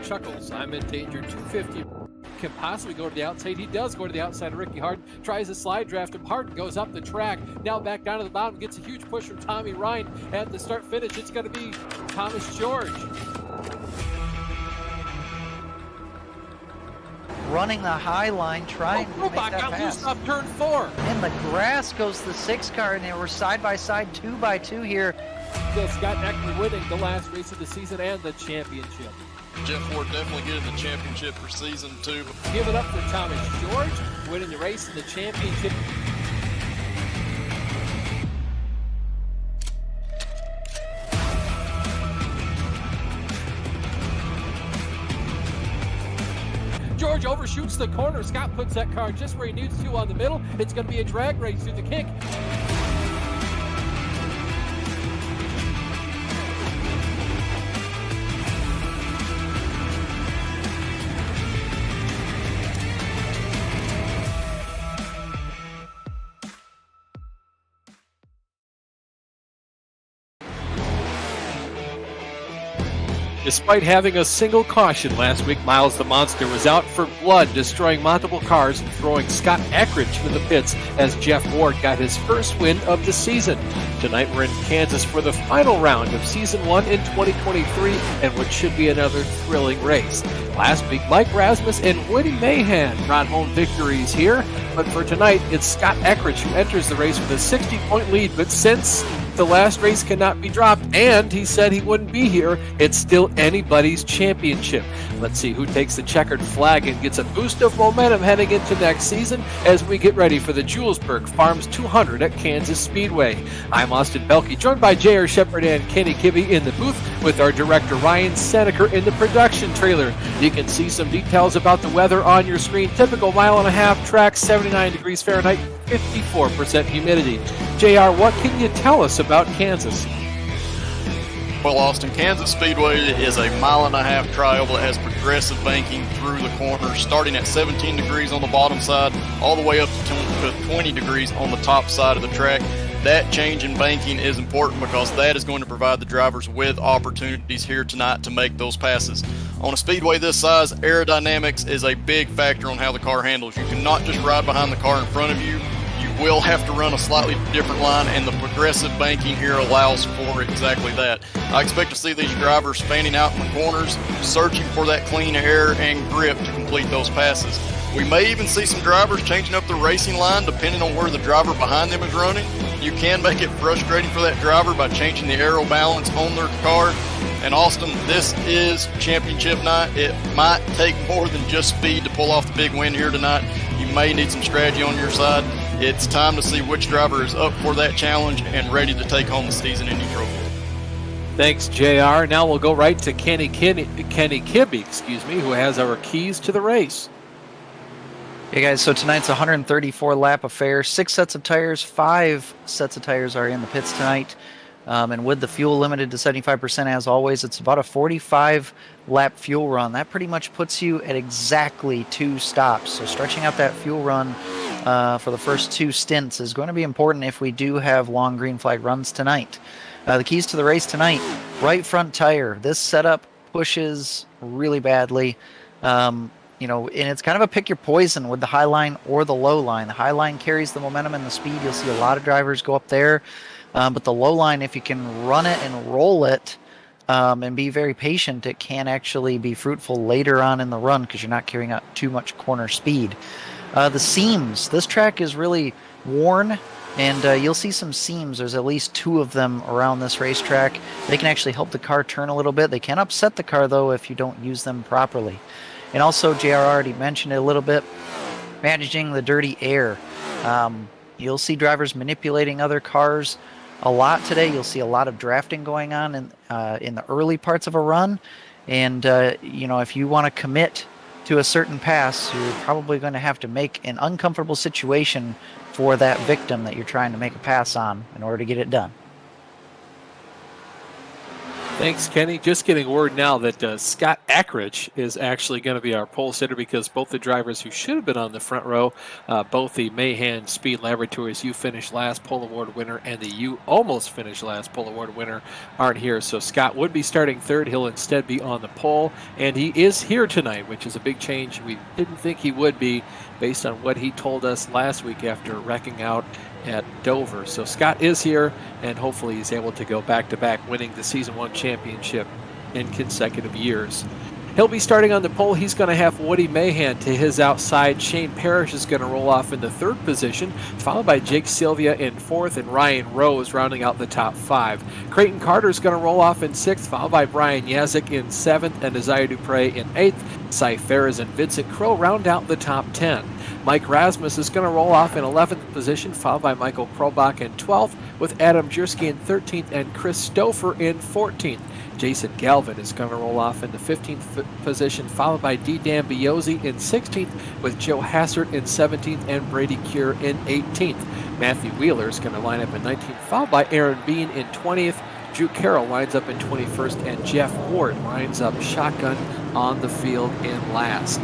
chuckles. I'm in danger. 250 can possibly go to the outside. He does go to the outside of Ricky Harden. Tries a slide draft him. Harden goes up the track. Now back down to the bottom. Gets a huge push from Tommy Ryan at the start finish. It's going to be Thomas George. Running the high line, trying to make that got pass. loose off turn 4. In the grass goes the 6 car, and they were side by side, 2 by 2 here. So Scott Eckler winning the last race of the season and the championship. Jeff Ward definitely getting the championship for season 2. Give it up for Thomas George, winning the race and the championship. George overshoots the corner. Scott puts that car just where he needs to on the middle. It's going to be a drag race through the kink. Despite having a single caution last week, Miles the Monster was out for blood, destroying multiple cars and throwing Scott Eckridge to the pits as Jeff Ward got his first win of the season. Tonight we're in Kansas for the final round of Season 1 in 2023 and what should be another thrilling race. Last week, Mike Rasmus and Woody Mahan brought home victories here, but for tonight, it's Scott Eckridge who enters the race with a 60-point lead, but since the last race cannot be dropped, and he said he wouldn't be here, it's still anybody's championship. Let's see who takes the checkered flag and gets a boost of momentum heading into next season as we get ready for the Julesburg Farms 200 at Kansas Speedway. I'm Austin Belke, joined by J.R. Shepard and Kenny Kibbe in the booth with our director Ryan Seneker in the production trailer. You can see some details about the weather on your screen. Typical mile-and-a-half track, 79 degrees Fahrenheit, 54% humidity. JR, what can you tell us about Kansas? Well, Austin, Kansas Speedway is a mile-and-a-half trioval that has progressive banking through the corners, starting at 17 degrees on the bottom side, all the way up to 20 degrees on the top side of the track. That change in banking is important because that is going to provide the drivers with opportunities here tonight to make those passes. On a speedway this size, aerodynamics is a big factor on how the car handles. You cannot just ride behind the car in front of you. You will have to run a slightly different line, and the progressive banking here allows for exactly that. I expect to see these drivers fanning out in the corners, searching for that clean air and grip to complete those passes. We may even see some drivers changing up the racing line depending on where the driver behind them is running. You can make it frustrating for that driver by changing the aero balance on their car. And Austin, this is championship night. It might take more than just speed to pull off the big win here tonight. You may need some strategy on your side. It's time to see which driver is up for that challenge and ready to take home the season-ending trophy. Thanks, JR. Now we'll go right to Kenny Kibbe, who has our keys to the race. Hey guys, so tonight's a 134 lap affair. 6 sets of tires, 5 sets of tires are in the pits tonight. And with the fuel limited to 75% as always, it's about a 45 lap fuel run. That pretty much puts you at exactly 2 stops. So stretching out that fuel run for the first 2 stints is going to be important if we do have long green flag runs tonight. The keys to the race tonight: right front tire. This setup pushes really badly. And it's kind of a pick your poison with the high line or the low line. The high line carries the momentum and the speed. You'll see a lot of drivers go up there. But the low line, if you can run it and roll it and be very patient, it can actually be fruitful later on in the run because you're not carrying out too much corner speed. The seams. This track is really worn, and you'll see some seams. There's at least 2 of them around this racetrack. They can actually help the car turn a little bit. They can upset the car, though, if you don't use them properly. And also, JR already mentioned it a little bit, managing the dirty air. You'll see drivers manipulating other cars a lot today. You'll see a lot of drafting going on in the early parts of a run. And, if you want to commit to a certain pass, you're probably going to have to make an uncomfortable situation for that victim that you're trying to make a pass on in order to get it done. Thanks, Kenny. Just getting word now that Scott Ackridge is actually going to be our pole sitter because both the drivers who should have been on the front row, both the Mahan Speed Laboratories U finished last pole award winner and the U almost finished last pole award winner aren't here. So Scott would be starting third. He'll instead be on the pole, and he is here tonight, which is a big change. We didn't think he would be based on what he told us last week after wrecking out at Dover. So Scott is here, and hopefully he's able to go back-to-back, winning the Season 1 championship in consecutive years. He'll be starting on the pole. He's going to have Woody Mahan to his outside. Shane Parrish is going to roll off in the third position, followed by Jake Sylvia in fourth and Ryan Rose rounding out the top five. Creighton Carter is going to roll off in sixth, followed by Brian Yazik in seventh and Isaiah Dupre in eighth. Cy Ferris and Vincent Crow round out the top 10. Mike Rasmus is going to roll off in 11th position, followed by Michael Probach in 12th, with Adam Jerski in 13th and Chris Stouffer in 14th. Jason Galvin is going to roll off in the 15th position, followed by D. Dan Biozzi in 16th, with Joe Hassert in 17th and Brady Cure in 18th. Matthew Wheeler is going to line up in 19th, followed by Aaron Bean in 20th. Drew Carroll lines up in 21st, and Jeff Ward lines up shotgun on the field in last.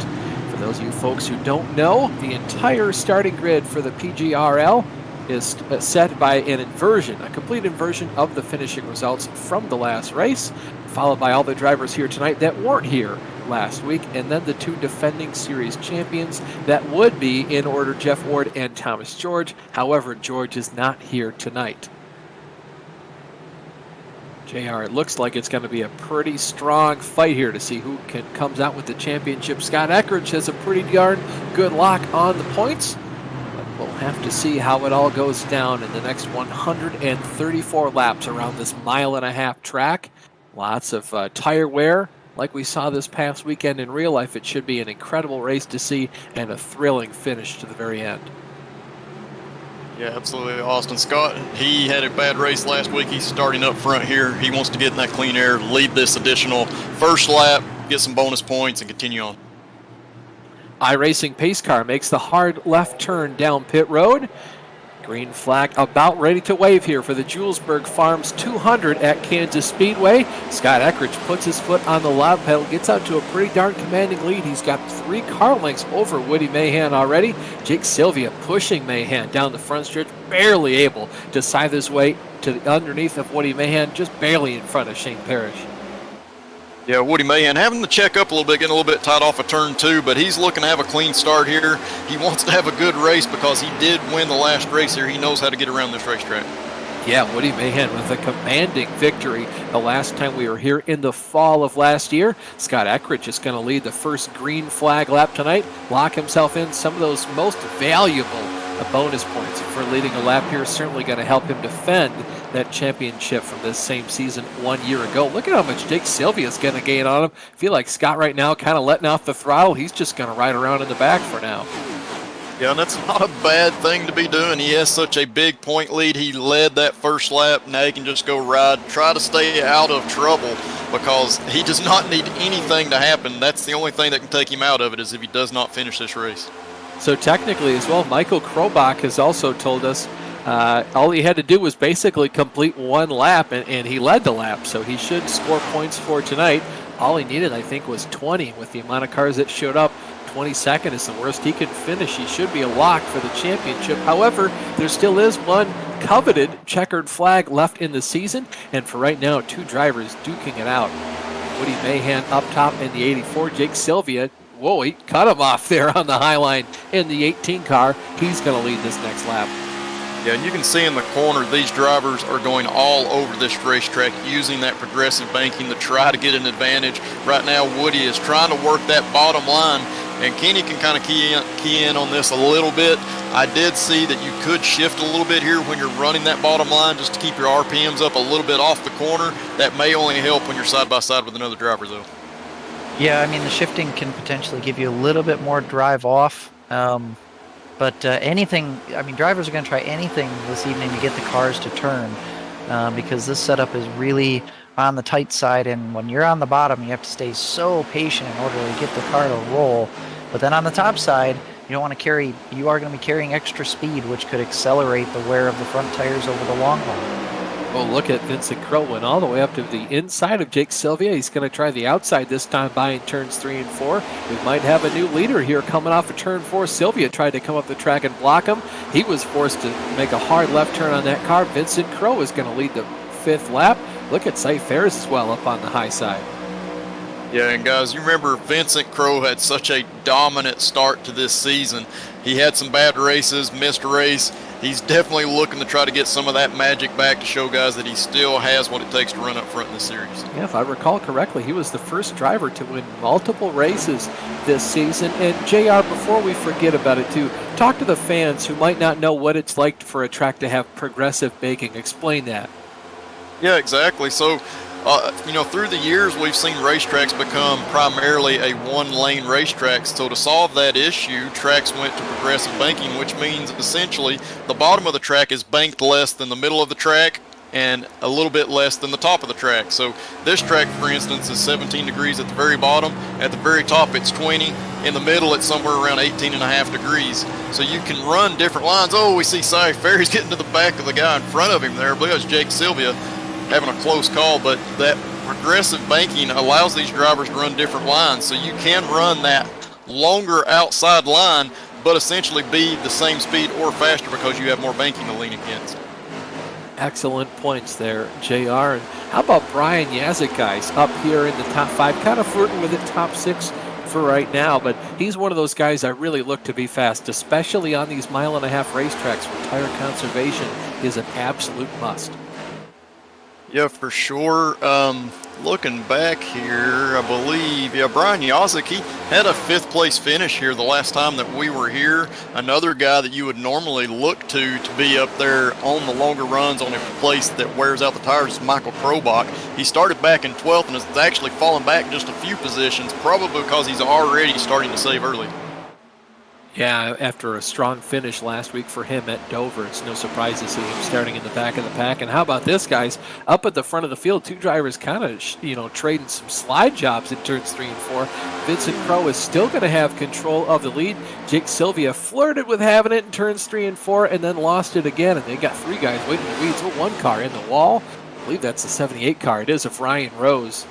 For those of you folks who don't know, the entire starting grid for the PGRL is set by an inversion, a complete inversion of the finishing results from the last race, followed by all the drivers here tonight that weren't here last week, and then the two defending series champions that would be in order: Jeff Ward and Thomas George. However, George is not here tonight. JR, it looks like it's going to be a pretty strong fight here to see who comes out with the championship. Scott Eckridge has a pretty darn good lock on the points, but we'll have to see how it all goes down in the next 134 laps around this mile-and-a-half track. Lots of tire wear. Like we saw this past weekend in real life, it should be an incredible race to see and a thrilling finish to the very end. Yeah, absolutely. Austin Scott, he had a bad race last week. He's starting up front here. He wants to get in that clean air, lead this additional first lap, get some bonus points, and continue on. iRacing pace car makes the hard left turn down pit road. Green flag about ready to wave here for the Julesburg Farms 200 at Kansas Speedway. Scott Eckridge puts his foot on the loud pedal, gets out to a pretty darn commanding lead. He's got 3 car lengths over Woody Mahan already. Jake Sylvia pushing Mahan down the front stretch, barely able to scythe his way to the underneath of Woody Mahan, just barely in front of Shane Parrish. Yeah, Woody Mahan having to check up a little bit, getting a little bit tight off of turn 2, but he's looking to have a clean start here. He wants to have a good race because he did win the last race here. He knows how to get around this racetrack. Yeah, Woody Mahan with a commanding victory the last time we were here in the fall of last year. Scott Eckridge is going to lead the first green flag lap tonight, lock himself in some of those most valuable bonus points for leading a lap here. Certainly going to help him defend that championship from this same season 1 year ago. Look at how much Jake Sylvia is going to gain on him. I feel like Scott right now kind of letting off the throttle. He's just going to ride around in the back for now. Yeah, and that's not a bad thing to be doing. He has such a big point lead. He led that first lap. Now he can just go ride, try to stay out of trouble because he does not need anything to happen. That's the only thing that can take him out of it is if he does not finish this race. So technically as well, Michael Krobach has also told us all he had to do was basically complete one lap, and he led the lap, so he should score points for tonight. All he needed, I think, was 20 with the amount of cars that showed up. 22nd is the worst he could finish. He should be a lock for the championship. However, there still is one coveted checkered flag left in the season, and for right now, 2 drivers duking it out. Woody Mahan up top in the 84, Jake Sylvia. Whoa, he cut him off there on the high line in the 18 car. He's going to lead this next lap. Yeah, and you can see in the corner, these drivers are going all over this racetrack using that progressive banking to try to get an advantage. Right now, Woody is trying to work that bottom line, and Kenny can kind of key in on this a little bit. I did see that you could shift a little bit here when you're running that bottom line just to keep your RPMs up a little bit off the corner. That may only help when you're side-by-side with another driver, though. Yeah, I mean, the shifting can potentially give you a little bit more drive off. But anything, I mean, drivers are going to try anything this evening to get the cars to turn because this setup is really on the tight side. And when you're on the bottom, you have to stay so patient in order to get the car to roll. But then on the top side, you don't want to you are going to be carrying extra speed, which could accelerate the wear of the front tires over the long haul. Oh, look at Vincent Crow went all the way up to the inside of Jake Sylvia. He's going to try the outside this time by in turns 3 and 4. We might have a new leader here coming off of turn 4. Sylvia tried to come up the track and block him. He was forced to make a hard left turn on that car. Vincent Crow is going to lead the 5th lap. Look at Cy Ferris as well up on the high side. Yeah, and guys, you remember Vincent Crow had such a dominant start to this season. He had some bad races, missed a race. He's definitely looking to try to get some of that magic back to show guys that he still has what it takes to run up front in the series. Yeah, if I recall correctly, he was the first driver to win multiple races this season. And JR, before we forget about it too, talk to the fans who might not know what it's like for a track to have progressive baking. Explain that. Yeah, exactly. So, through the years, we've seen racetracks become primarily a one-lane racetrack. So to solve that issue, tracks went to progressive banking, which means essentially the bottom of the track is banked less than the middle of the track and a little bit less than the top of the track. So this track, for instance, is 17 degrees at the very bottom. At the very top, it's 20. In the middle, it's somewhere around 18.5 degrees. So you can run different lines. Oh, we see Cy Ferris getting to the back of the guy in front of him there. I believe it was Jake Sylvia having a close call, but that progressive banking allows these drivers to run different lines. So you can run that longer outside line, but essentially be the same speed or faster because you have more banking to lean against. Excellent points there, JR. And how about Brian Yazik, guys, up here in the top 5, kind of flirting with the top 6 for right now, but he's one of those guys I really look to be fast, especially on these mile-and-a-half racetracks where tire conservation is an absolute must. Yeah, for sure. Looking back here, I believe, Brian Yazik, he had a 5th place finish here the last time that we were here. Another guy that you would normally look to be up there on the longer runs on a place that wears out the tires is Michael Krobach. He started back in 12th and has actually fallen back just a few positions, probably because he's already starting to save early. Yeah, after a strong finish last week for him at Dover, it's no surprise to see him starting in the back of the pack. And how about this, guys? Up at the front of the field, 2 drivers kind of, trading some slide jobs in turns 3 and 4. Vincent Crow is still going to have control of the lead. Jake Sylvia flirted with having it in turns 3 and 4 and then lost it again. And they got 3 guys waiting in the weeds. Oh, 1 car in the wall. I believe that's the 78 car. It is of Ryan Rose.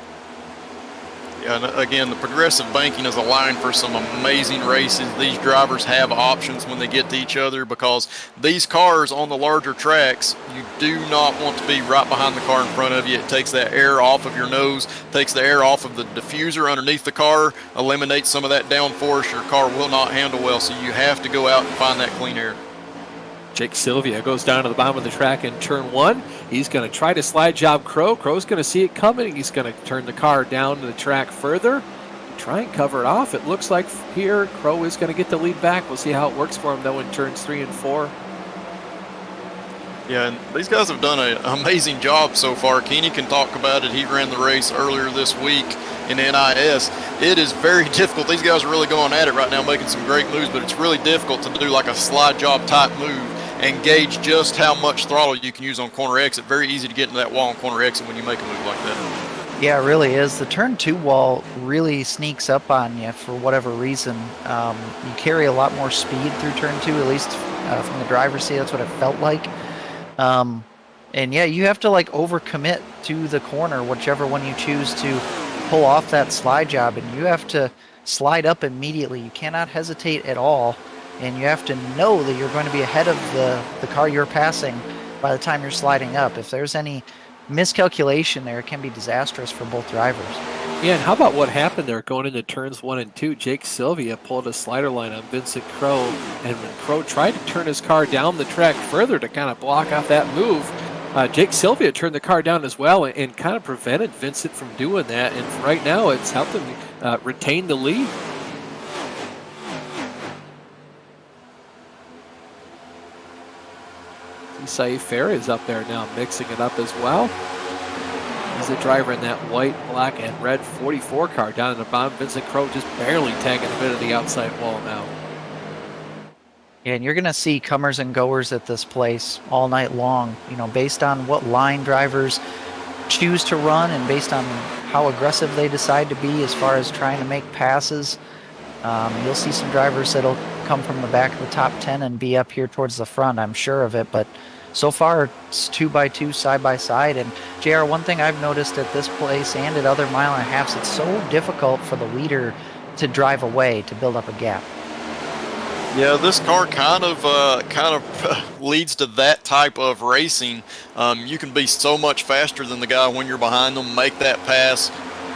Yeah, and again, the progressive banking is a line for some amazing races. These drivers have options when they get to each other because these cars on the larger tracks, you do not want to be right behind the car in front of you. It takes that air off of your nose, takes the air off of the diffuser underneath the car, eliminates some of that downforce. Your car will not handle well, so you have to go out and find that clean air. Jake Sylvia goes down to the bottom of the track in turn 1. He's going to try to slide job Crow. Crow's going to see it coming. He's going to turn the car down to the track further. Try and cover it off. It looks like here Crow is going to get the lead back. We'll see how it works for him, though, in turns 3 and 4. Yeah, and these guys have done an amazing job so far. Kenny can talk about it. He ran the race earlier this week in NIS. It is very difficult. These guys are really going at it right now, making some great moves, but it's really difficult to do like a slide job type move and gauge just how much throttle you can use on corner exit. Very easy to get into that wall on corner exit when you make a move like that. Yeah, it really is. The turn 2 wall really sneaks up on you for whatever reason. You carry a lot more speed through turn 2, at least from the driver's seat. That's what it felt like. And yeah, you have to like overcommit to the corner, whichever one you choose to pull off that slide job, and you have to slide up immediately. You cannot hesitate at all. And you have to know that you're going to be ahead of the car you're passing by the time you're sliding up. If there's any miscalculation there, it can be disastrous for both drivers. Yeah, and how about what happened there going into turns 1 and 2? Jake Sylvia pulled a slider line on Vincent Crow, and when Crow tried to turn his car down the track further to kind of block off that move, Jake Sylvia turned the car down as well and kind of prevented Vincent from doing that. And right now it's helped him retain the lead. Cy Ferris is up there now mixing it up as well. He's the driver in that white, black, and red 44 car down in the bottom. Vincent Crow just barely tagging a bit of the outside wall now. Yeah, and you're going to see comers and goers at this place all night long, based on what line drivers choose to run and based on how aggressive they decide to be as far as trying to make passes. You'll see some drivers that'll come from the back of the top 10 and be up here towards the front, I'm sure of it, but so far it's 2x2 side by side. And JR, one thing I've noticed at this place and at other mile and a halves, it's so difficult for the leader to drive away to build up a gap. Yeah, this car kind of leads to that type of racing. You can be so much faster than the guy when you're behind them, make that pass,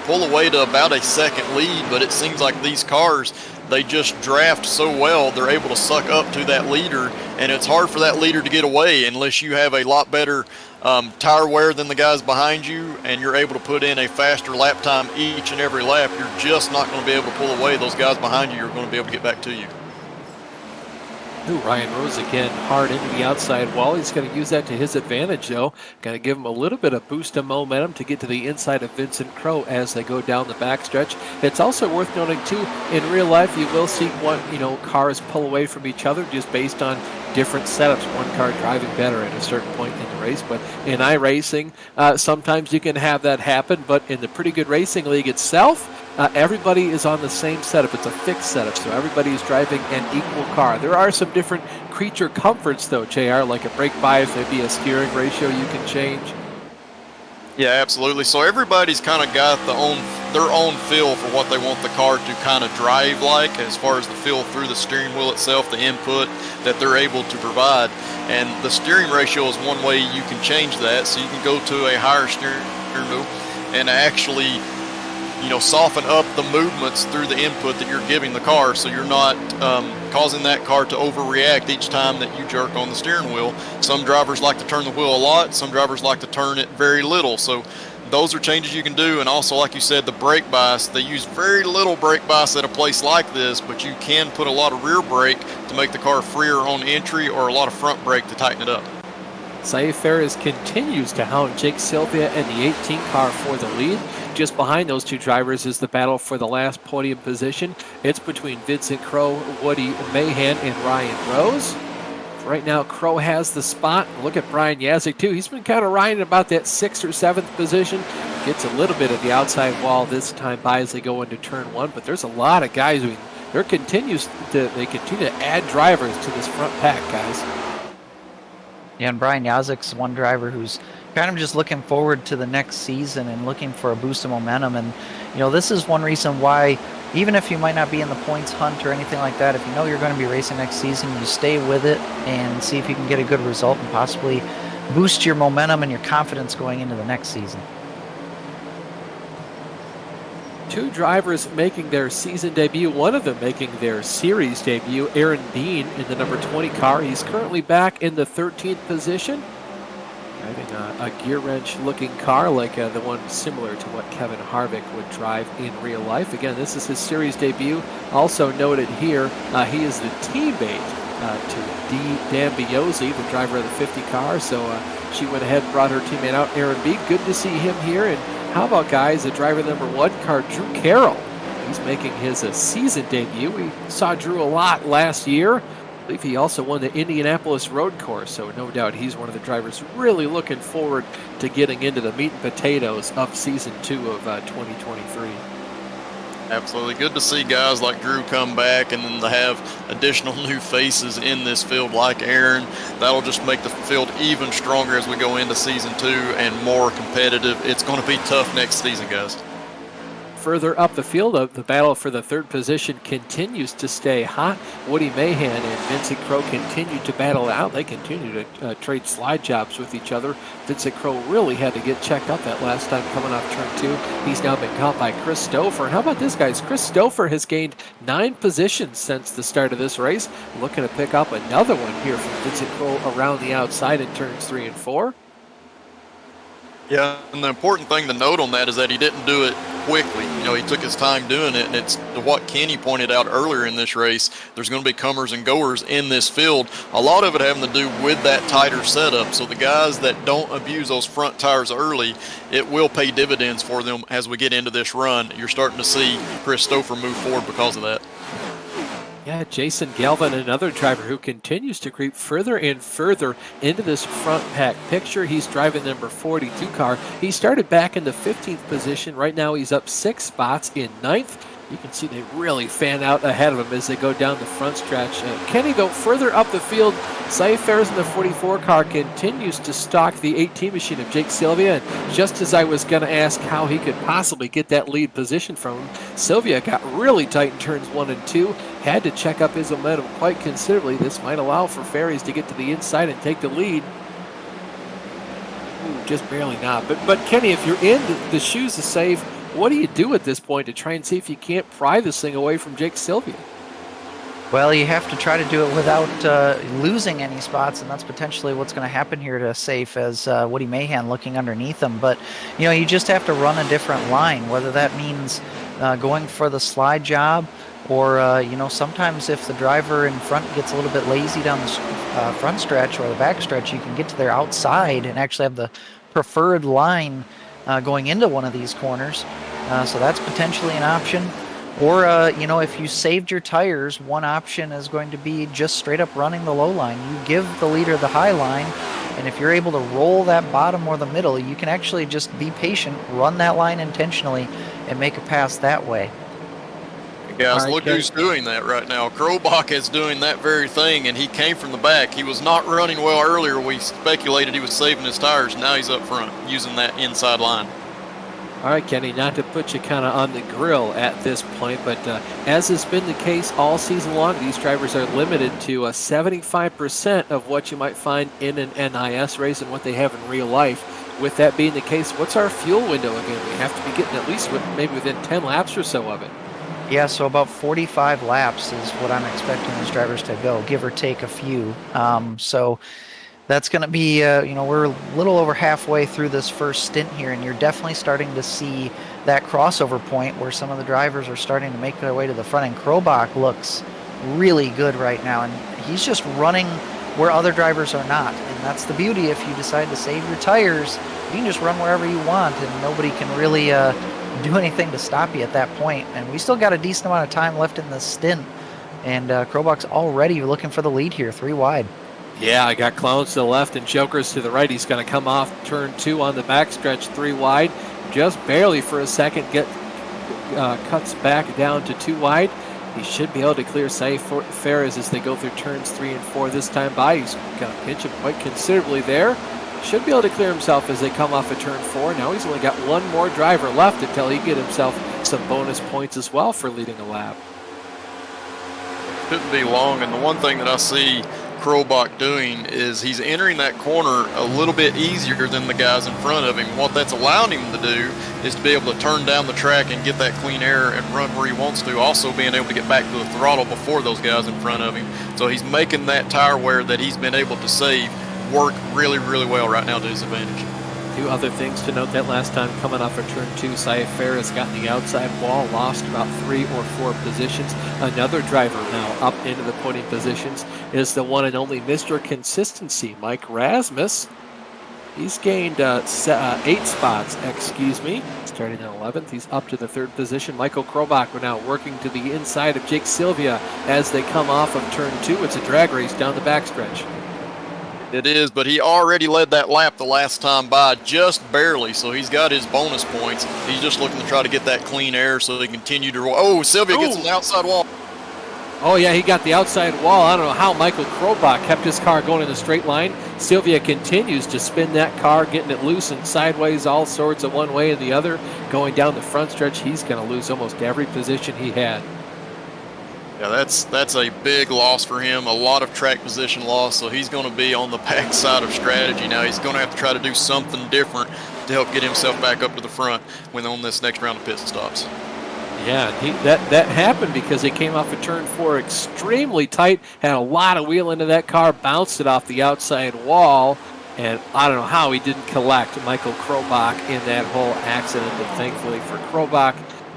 pull away to about a second lead, but it seems like these cars, they just draft so well, they're able to suck up to that leader, and it's hard for that leader to get away unless you have a lot better tire wear than the guys behind you, and you're able to put in a faster lap time each and every lap. You're just not going to be able to pull away. Those guys behind you are going to be able to get back to you. Ryan Rose again hard into the outside wall. He's going to use that to his advantage, though. Going to give him a little bit of boost of momentum to get to the inside of Vincent Crowe as they go down the backstretch. It's also worth noting, too, in real life, you will see cars pull away from each other just based on different setups. One car driving better at a certain point in the race. But in iRacing, sometimes you can have that happen. But in the Pretty Good Racing League itself, everybody is on the same setup. It's a fixed setup, so everybody is driving an equal car. There are some different creature comforts, though, JR, like a brake bias, maybe a steering ratio you can change. Yeah, absolutely. So everybody's kind of got their own feel for what they want the car to kind of drive like, as far as the feel through the steering wheel itself, the input that they're able to provide. And the steering ratio is one way you can change that. So you can go to a higher steering wheel and actually soften up the movements through the input that you're giving the car, so you're not causing that car to overreact each time that you jerk on the steering wheel. Some drivers like to turn the wheel a lot, some drivers like to turn it very little, so those are changes you can do. And also, like you said, the brake bias, they use very little brake bias at a place like this, but you can put a lot of rear brake to make the car freer on entry, or a lot of front brake to tighten it up. Saif Ferris continues to hound Jake Sylvia and the 18 car for the lead. Just behind those two drivers is the battle for the last podium position. It's between Vincent Crowe, Woody Mahan, and Ryan Rose. Right now, Crowe has the spot. Look at Brian Yazik, too. He's been kind of riding about that 6th or 7th position. Gets a little bit of the outside wall this time by as they go into turn 1. But there's a lot of guys who they continue to add drivers to this front pack, guys. Yeah, and Brian Yazik's one driver who's kind of just looking forward to the next season and looking for a boost of momentum. And, this is one reason why, even if you might not be in the points hunt or anything like that, if you know you're going to be racing next season, you stay with it and see if you can get a good result and possibly boost your momentum and your confidence going into the next season. Two drivers making their season debut, one of them making their series debut, Aaron Dean in the number 20 car. He's currently back in the 13th position, driving a gear wrench looking car like the one similar to what Kevin Harvick would drive in real life. Again, this is his series debut. Also noted here, he is the teammate to Dan Biozzi, the driver of the 50 car. So she went ahead and brought her teammate out, Aaron B. Good to see him here. And how about, guys, the driver number 1 car, Drew Carroll. He's making his season debut. We saw Drew a lot last year. I believe he also won the Indianapolis Road Course, so no doubt he's one of the drivers really looking forward to getting into the meat and potatoes of Season 2 of 2023. Absolutely. Good to see guys like Drew come back, and then to have additional new faces in this field like Aaron. That'll just make the field even stronger as we go into Season 2 and more competitive. It's going to be tough next season, guys. Further up the field, the battle for the 3rd position continues to stay hot. Woody Mahan and Vincent Crowe continue to battle out. They continue to trade slide jobs with each other. Vincent Crowe really had to get checked up that last time coming off turn 2. He's now been caught by Chris Stouffer. And how about this, guys? Chris Stouffer has gained 9 positions since the start of this race. Looking to pick up another one here from Vincent Crowe around the outside in turns 3 and 4. Yeah, and the important thing to note on that is that he didn't do it quickly. He took his time doing it, and it's what Kenny pointed out earlier in this race. There's going to be comers and goers in this field. A lot of it having to do with that tighter setup. So the guys that don't abuse those front tires early, it will pay dividends for them as we get into this run. You're starting to see Chris Stouffer move forward because of that. Yeah, Jason Galvin, another driver who continues to creep further and further into this front pack picture. He's driving the number 42 car. He started back in the 15th position. Right now he's up 6 spots in 9th. You can see they really fan out ahead of him as they go down the front stretch. Kenny, though, further up the field, Cy Ferris in the 44 car continues to stalk the 18 machine of Jake Sylvia. And just as I was going to ask how he could possibly get that lead position from him, Sylvia got really tight in turns 1 and 2, had to check up his momentum quite considerably. This might allow for Ferris to get to the inside and take the lead. Ooh, just barely not. But Kenny, if you're in the shoes of Safe, what do you do at this point to try and see if you can't pry this thing away from Jake Sylvia? Well, you have to try to do it without losing any spots, and that's potentially what's going to happen here to Safe as Woody Mahan looking underneath him. But, you just have to run a different line, whether that means going for the slide job or, sometimes if the driver in front gets a little bit lazy down the front stretch or the back stretch, you can get to their outside and actually have the preferred line going into one of these corners. So that's potentially an option. Or, if you saved your tires, one option is going to be just straight up running the low line. You give the leader the high line, and if you're able to roll that bottom or the middle, you can actually just be patient, run that line intentionally, and make a pass that way. Guys, right, look who's doing that right now. Krobach is doing that very thing, and he came from the back. He was not running well earlier. We speculated he was saving his tires. Now he's up front using that inside line. All right, Kenny, not to put you kind of on the grill at this point, but as has been the case all season long, these drivers are limited to 75% of what you might find in an NIS race and what they have in real life. With that being the case, what's our fuel window again? We have to be getting at least maybe within 10 laps or so of it. Yeah, so about 45 laps is what I'm expecting these drivers to go, give or take a few. So that's going to be, we're a little over halfway through this first stint here, and you're definitely starting to see that crossover point where some of the drivers are starting to make their way to the front, and Krobach looks really good right now, and he's just running where other drivers are not, and that's the beauty. If you decide to save your tires, you can just run wherever you want, and nobody can really do anything to stop you at that point. And we still got a decent amount of time left in this stint, and Krobach's already looking for the lead here, 3 wide. Yeah, I got Clowns to the left and Jokers to the right. He's going to come off turn 2 on the backstretch, 3 wide. Just barely for a second cuts back down to 2 wide. He should be able to clear Saif Ferris as they go through turns 3 and 4 this time by. He's going to pinch him quite considerably there. Should be able to clear himself as they come off of turn 4. Now he's only got one more driver left until he get himself some bonus points as well for leading a lap. Couldn't be long, and the one thing that I see Krobach doing is he's entering that corner a little bit easier than the guys in front of him. What that's allowed him to do is to be able to turn down the track and get that clean air and run where he wants to, also being able to get back to the throttle before those guys in front of him. So he's making that tire wear that he's been able to save work really, really well right now to his advantage. 2 other things to note that last time coming off of turn 2, Saif Ferris got the outside wall, lost about 3 or 4 positions. Another driver now up into the podium positions is the one and only Mr. Consistency, Mike Rasmus. He's gained 8 spots, starting in 11th. He's up to the 3rd position. Michael Krobach are now working to the inside of Jake Sylvia as they come off of turn 2. It's a drag race down the backstretch. It is, but he already led that lap the last time by just barely, so he's got his bonus points. He's just looking to try to get that clean air so they continue to roll. Oh, Sylvia gets on the outside wall. Oh, yeah, he got the outside wall. I don't know how Michael Krobach kept his car going in a straight line. Sylvia continues to spin that car, getting it loose and sideways, all sorts of one way and the other. Going down the front stretch, he's going to lose almost every position he had. Yeah, that's a big loss for him, a lot of track position loss, so he's going to be on the back side of strategy now. He's going to have to try to do something different to help get himself back up to the front when on this next round of pit stops. Yeah, that happened because he came off of turn 4 extremely tight, had a lot of wheel into that car, bounced it off the outside wall, and I don't know how he didn't collect Michael Krobach in that whole accident, but thankfully for Krobach,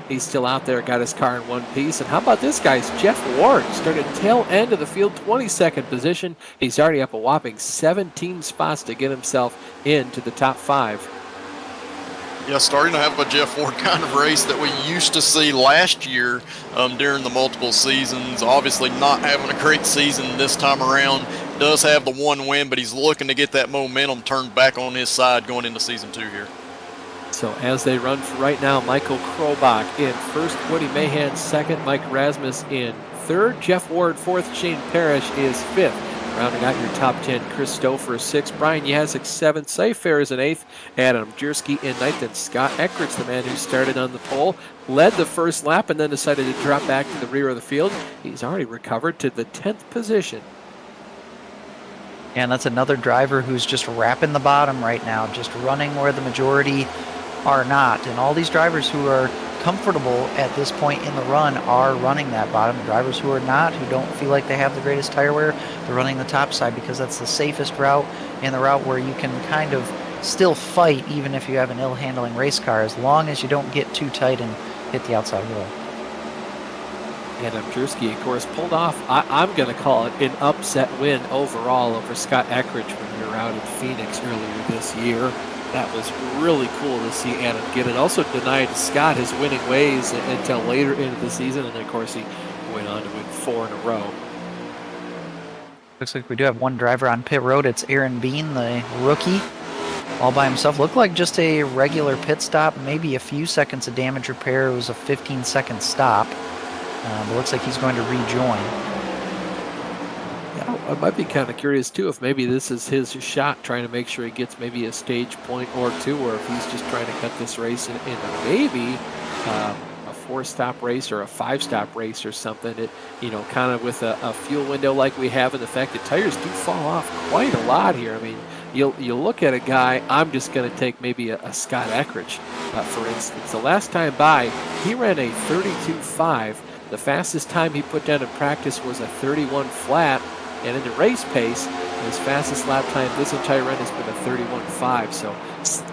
he's still out there, got his car in one piece. And how about this, guys? Jeff Ward started tail end of the field, 22nd position. He's already up a whopping 17 spots to get himself into the top 5. Yeah, starting to have a Jeff Ward kind of race that we used to see last year during the multiple seasons. Obviously not having a great season this time around. Does have the 1 win, but he's looking to get that momentum turned back on his side going into season 2 here. So as they run for right now, Michael Krobach in first, Woody Mahan second, Mike Rasmus in third, Jeff Ward fourth, Shane Parrish is fifth. Rounding out your top 10, Chris Stouffer is sixth, Brian Yazik seventh, Cy Fair is in eighth, Adam Jersky in ninth, and Scott Eckridge, the man who started on the pole, led the first lap and then decided to drop back to the rear of the field. He's already recovered to the 10th position. And that's another driver who's just wrapping the bottom right now, just running where the majority are not. And all these drivers who are comfortable at this point in the run are running that bottom. The drivers who are not, who don't feel like they have the greatest tire wear, they're running the top side because that's the safest route and the route where you can kind of still fight even if you have an ill-handling race car, as long as you don't get too tight and hit the outside wall. Adam Jersky, of course, pulled off, I'm going to call it an upset win overall over Scott Eckridge when we were out in Phoenix earlier this year. That was really cool to see Adam get it. Also denied Scott his winning ways until later into the season, and of course he went on to win 4 in a row. Looks like we do have one driver on pit road. It's Aaron Bean, the rookie, all by himself. Looked like just a regular pit stop, maybe a few seconds of damage repair. It was a 15-second stop. But looks like he's going to rejoin. Yeah, I might be kind of curious too if maybe this is his shot, trying to make sure he gets maybe a stage point or two, or if he's just trying to cut this race into maybe a 4-stop race or a 5-stop race or something. It, you know, kind of with a fuel window like we have, and the fact that tires do fall off quite a lot here. I mean, you look at a guy. I'm just going to take maybe a Scott Eckridge, for instance. The last time by, he ran a 32.5. The fastest time he put down in practice was a 31 flat, and in the race pace, his fastest lap time this entire run has been a 31.5. So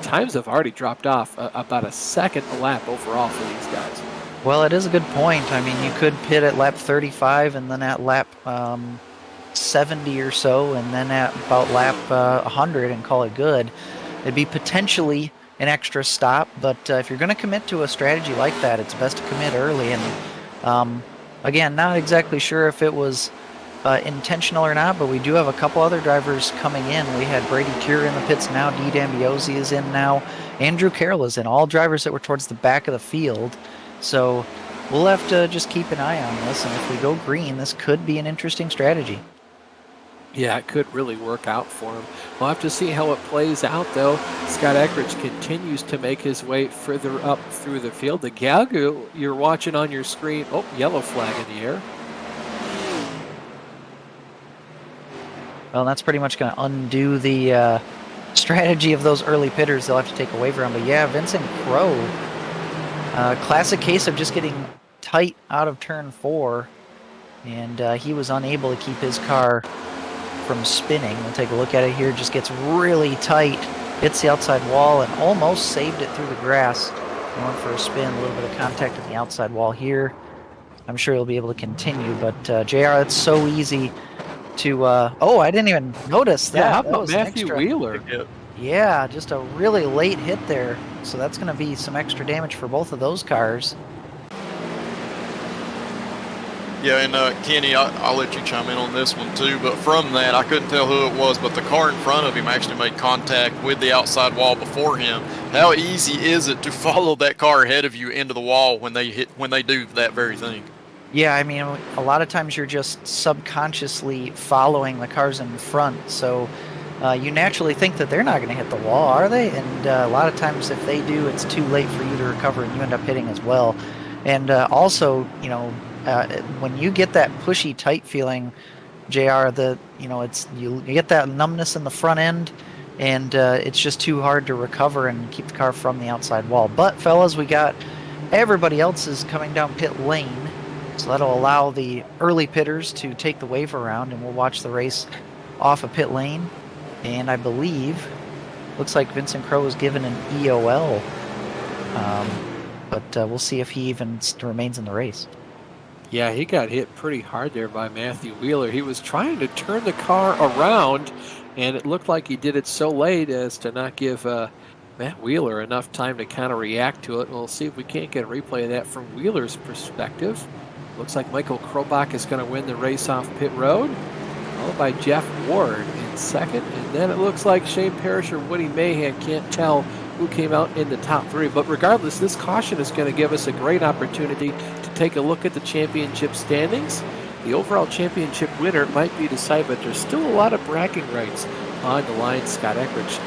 times have already dropped off about a second a lap overall for these guys. Well, it is a good point. I mean, you could pit at lap 35 and then at lap 70 or so, and then at about lap 100 and call it good. It'd be potentially an extra stop, but if you're going to commit to a strategy like that, it's best to commit early. And again, not exactly sure if it was intentional or not, but we do have a couple other drivers coming in. We had Brady Cure in the pits now, Dee D'Ambiozzi is in now, Andrew Carroll is in, all drivers that were towards the back of the field. So we'll have to just keep an eye on this, and if we go green, this could be an interesting strategy. Yeah, it could really work out for him. We'll have to see how it plays out, though. Scott Eckridge continues to make his way further up through the field. The Galgo you're watching on your screen, oh, yellow flag in the air. Well, that's pretty much going to undo the strategy of those early pitters. They'll have to take a waiver on. But yeah, Vincent Crowe, classic case of just getting tight out of turn 4, and he was unable to keep his car from spinning. We'll take a look at it here. Just gets really tight, hits the outside wall, and almost saved it through the grass. Going for a spin, a little bit of contact with the outside wall here. I'm sure he'll be able to continue, but JR, it's so easy to oh, I didn't even notice that. Yeah, how That about was Matthew extra. Wheeler? Yeah, just a really late hit there. So that's going to be some extra damage for both of those cars. Yeah, and Kenny, I'll let you chime in on this one too, but from that, I couldn't tell who it was, but the car in front of him actually made contact with the outside wall before him. How easy is it to follow that car ahead of you into the wall when they do that very thing? Yeah, I mean, a lot of times you're just subconsciously following the cars in front, so you naturally think that they're not going to hit the wall, are they? And a lot of times if they do, it's too late for you to recover, and you end up hitting as well. And also, you know, when you get that pushy, tight feeling, JR, you get that numbness in the front end, and it's just too hard to recover and keep the car from the outside wall. But fellas, we got everybody else is coming down pit lane, so that'll allow the early pitters to take the wave around, and we'll watch the race off of pit lane. And I believe, looks like Vincent Crowe was given an EOL, but we'll see if he even remains in the race. Yeah, he got hit pretty hard there by Matthew Wheeler. He was trying to turn the car around, and it looked like he did it so late as to not give Matt Wheeler enough time to kind of react to it. We'll see if we can't get a replay of that from Wheeler's perspective. Looks like Michael Krobach is going to win the race off pit road, followed by Jeff Ward in second. And then it looks like Shane Parrish or Woody Mahan, can't tell who came out in the top 3. But regardless, this caution is going to give us a great opportunity to take a look at the championship standings. The overall championship winner might be decided, but there's still a lot of bragging rights on the line. Scott Eckrich,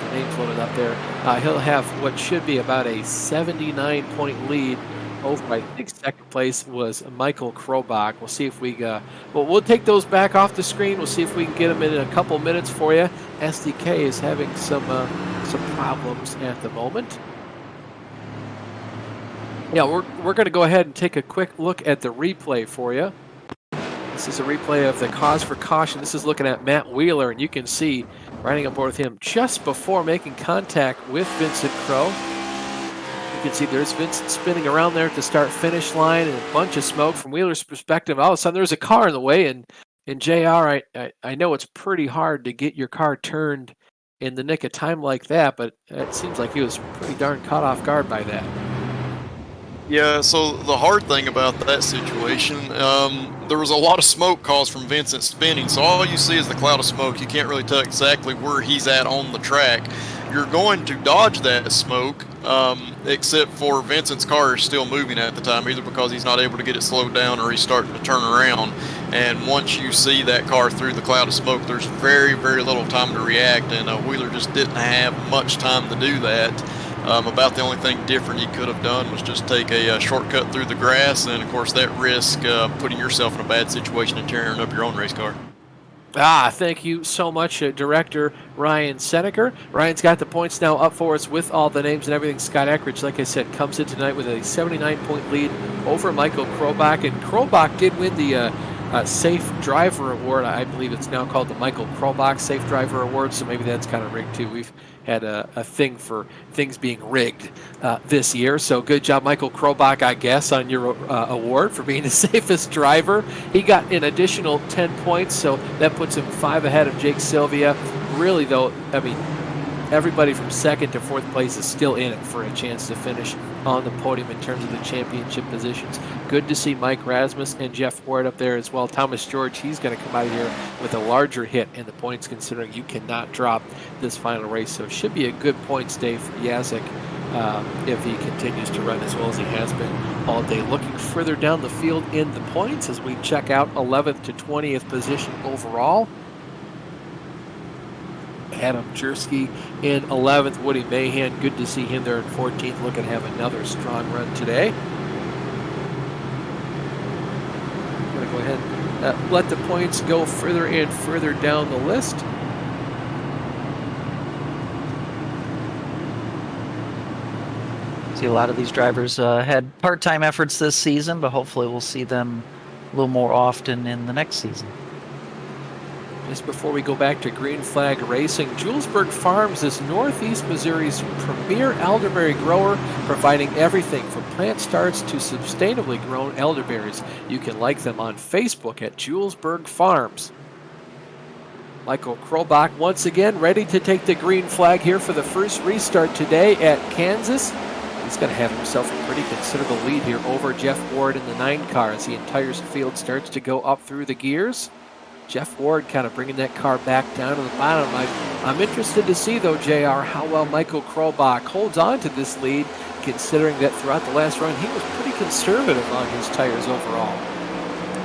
the names loaded up there. He'll have what should be about a 79-point lead over, I think, second place was Michael Krobach. We'll see if we'll take those back off the screen. We'll see if we can get them in a couple minutes for you. SDK is having some problems at the moment. Yeah, we're going to go ahead and take a quick look at the replay for you. This is a replay of the cause for caution. This is looking at Matt Wheeler, and you can see riding aboard with him just before making contact with Vincent Crowe. You can see there's Vincent spinning around there at the start-finish line, and a bunch of smoke from Wheeler's perspective. All of a sudden, there's a car in the way, and JR, I know it's pretty hard to get your car turned in the nick of time like that, but it seems like he was pretty darn caught off guard by that. Yeah, so the hard thing about that situation, there was a lot of smoke caused from Vincent spinning, so all you see is the cloud of smoke. You can't really tell exactly where he's at on the track. You're going to dodge that smoke, except for Vincent's car is still moving at the time, either because he's not able to get it slowed down or he's starting to turn around. And once you see that car through the cloud of smoke, there's very, very little time to react, and Wheeler just didn't have much time to do that. About the only thing different he could have done was just take a shortcut through the grass, and of course that risk putting yourself in a bad situation and tearing up your own race car. Thank you so much, Director Ryan Seneker. Ryan's got the points now up for us with all the names and everything. Scott Eckrich, like I said, comes in tonight with a 79-point lead over Michael Krobach, and Krobach did win the Safe Driver Award. I believe it's now called the Michael Krobach Safe Driver Award, so maybe that's kind of rigged too. We've had a thing for things being rigged this year, so good job, Michael Krobach, I guess, on your award for being the safest driver. He got an additional 10 points, so that puts him 5 ahead of Jake Sylvia. Really, though, I mean, everybody from second to fourth place is still in it for a chance to finish on the podium in terms of the championship positions. Good to see Mike Rasmus and Jeff Ward up there as well. Thomas George, he's going to come out of here with a larger hit in the points, considering you cannot drop this final race. So it should be a good points day for Jacek if he continues to run as well as he has been all day. Looking further down the field in the points as we check out 11th to 20th position overall. Adam Jersky in 11th. Woody Mahan, good to see him there in 14th. Looking to have another strong run today. I'm going to go ahead and let the points go further and further down the list. See, a lot of these drivers had part-time efforts this season, but hopefully we'll see them a little more often in the next season. Just before we go back to Green Flag Racing, Julesburg Farms is Northeast Missouri's premier elderberry grower, providing everything from plant starts to sustainably grown elderberries. You can like them on Facebook at Julesburg Farms. Michael Krobach once again ready to take the green flag here for the first restart today at Kansas. He's going to have himself a pretty considerable lead here over Jeff Ward in the 9 car as the entire field starts to go up through the gears. Jeff Ward kind of bringing that car back down to the bottom. I'm interested to see, though, JR, how well Michael Krobach holds on to this lead, considering that throughout the last run he was pretty conservative on his tires overall.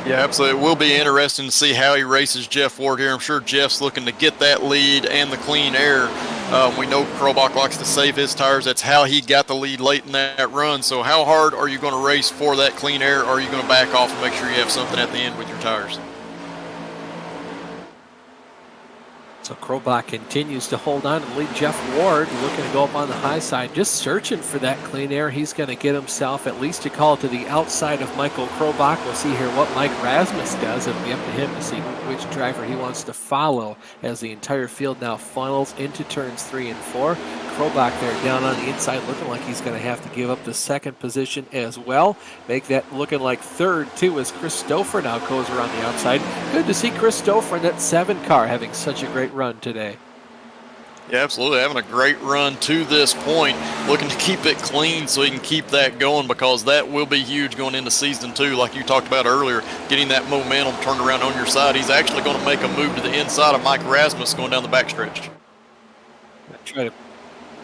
Yeah, absolutely. It will be interesting to see how he races Jeff Ward here. I'm sure Jeff's looking to get that lead and the clean air. We know Krobach likes to save his tires. That's how he got the lead late in that run. So how hard are you going to race for that clean air, or are you going to back off and make sure you have something at the end with your tires? So Krobach continues to hold on and lead Jeff Ward, looking to go up on the high side, just searching for that clean air. He's going to get himself at least a call to the outside of Michael Krobach. We'll see here what Mike Rasmus does. It'll be up to him to see which driver he wants to follow as the entire field now funnels into turns 3 and 4. Krobach there down on the inside, looking like he's going to have to give up the second position as well. Make that looking like third, too, as Chris Stouffer now goes around the outside. Good to see Chris Stouffer in that 7 car having such a great run today. Yeah, absolutely. Having a great run to this point, looking to keep it clean so he can keep that going, because that will be huge going into season 2, like you talked about earlier, getting that momentum turned around on your side. He's actually going to make a move to the inside of Mike Rasmus going down the backstretch.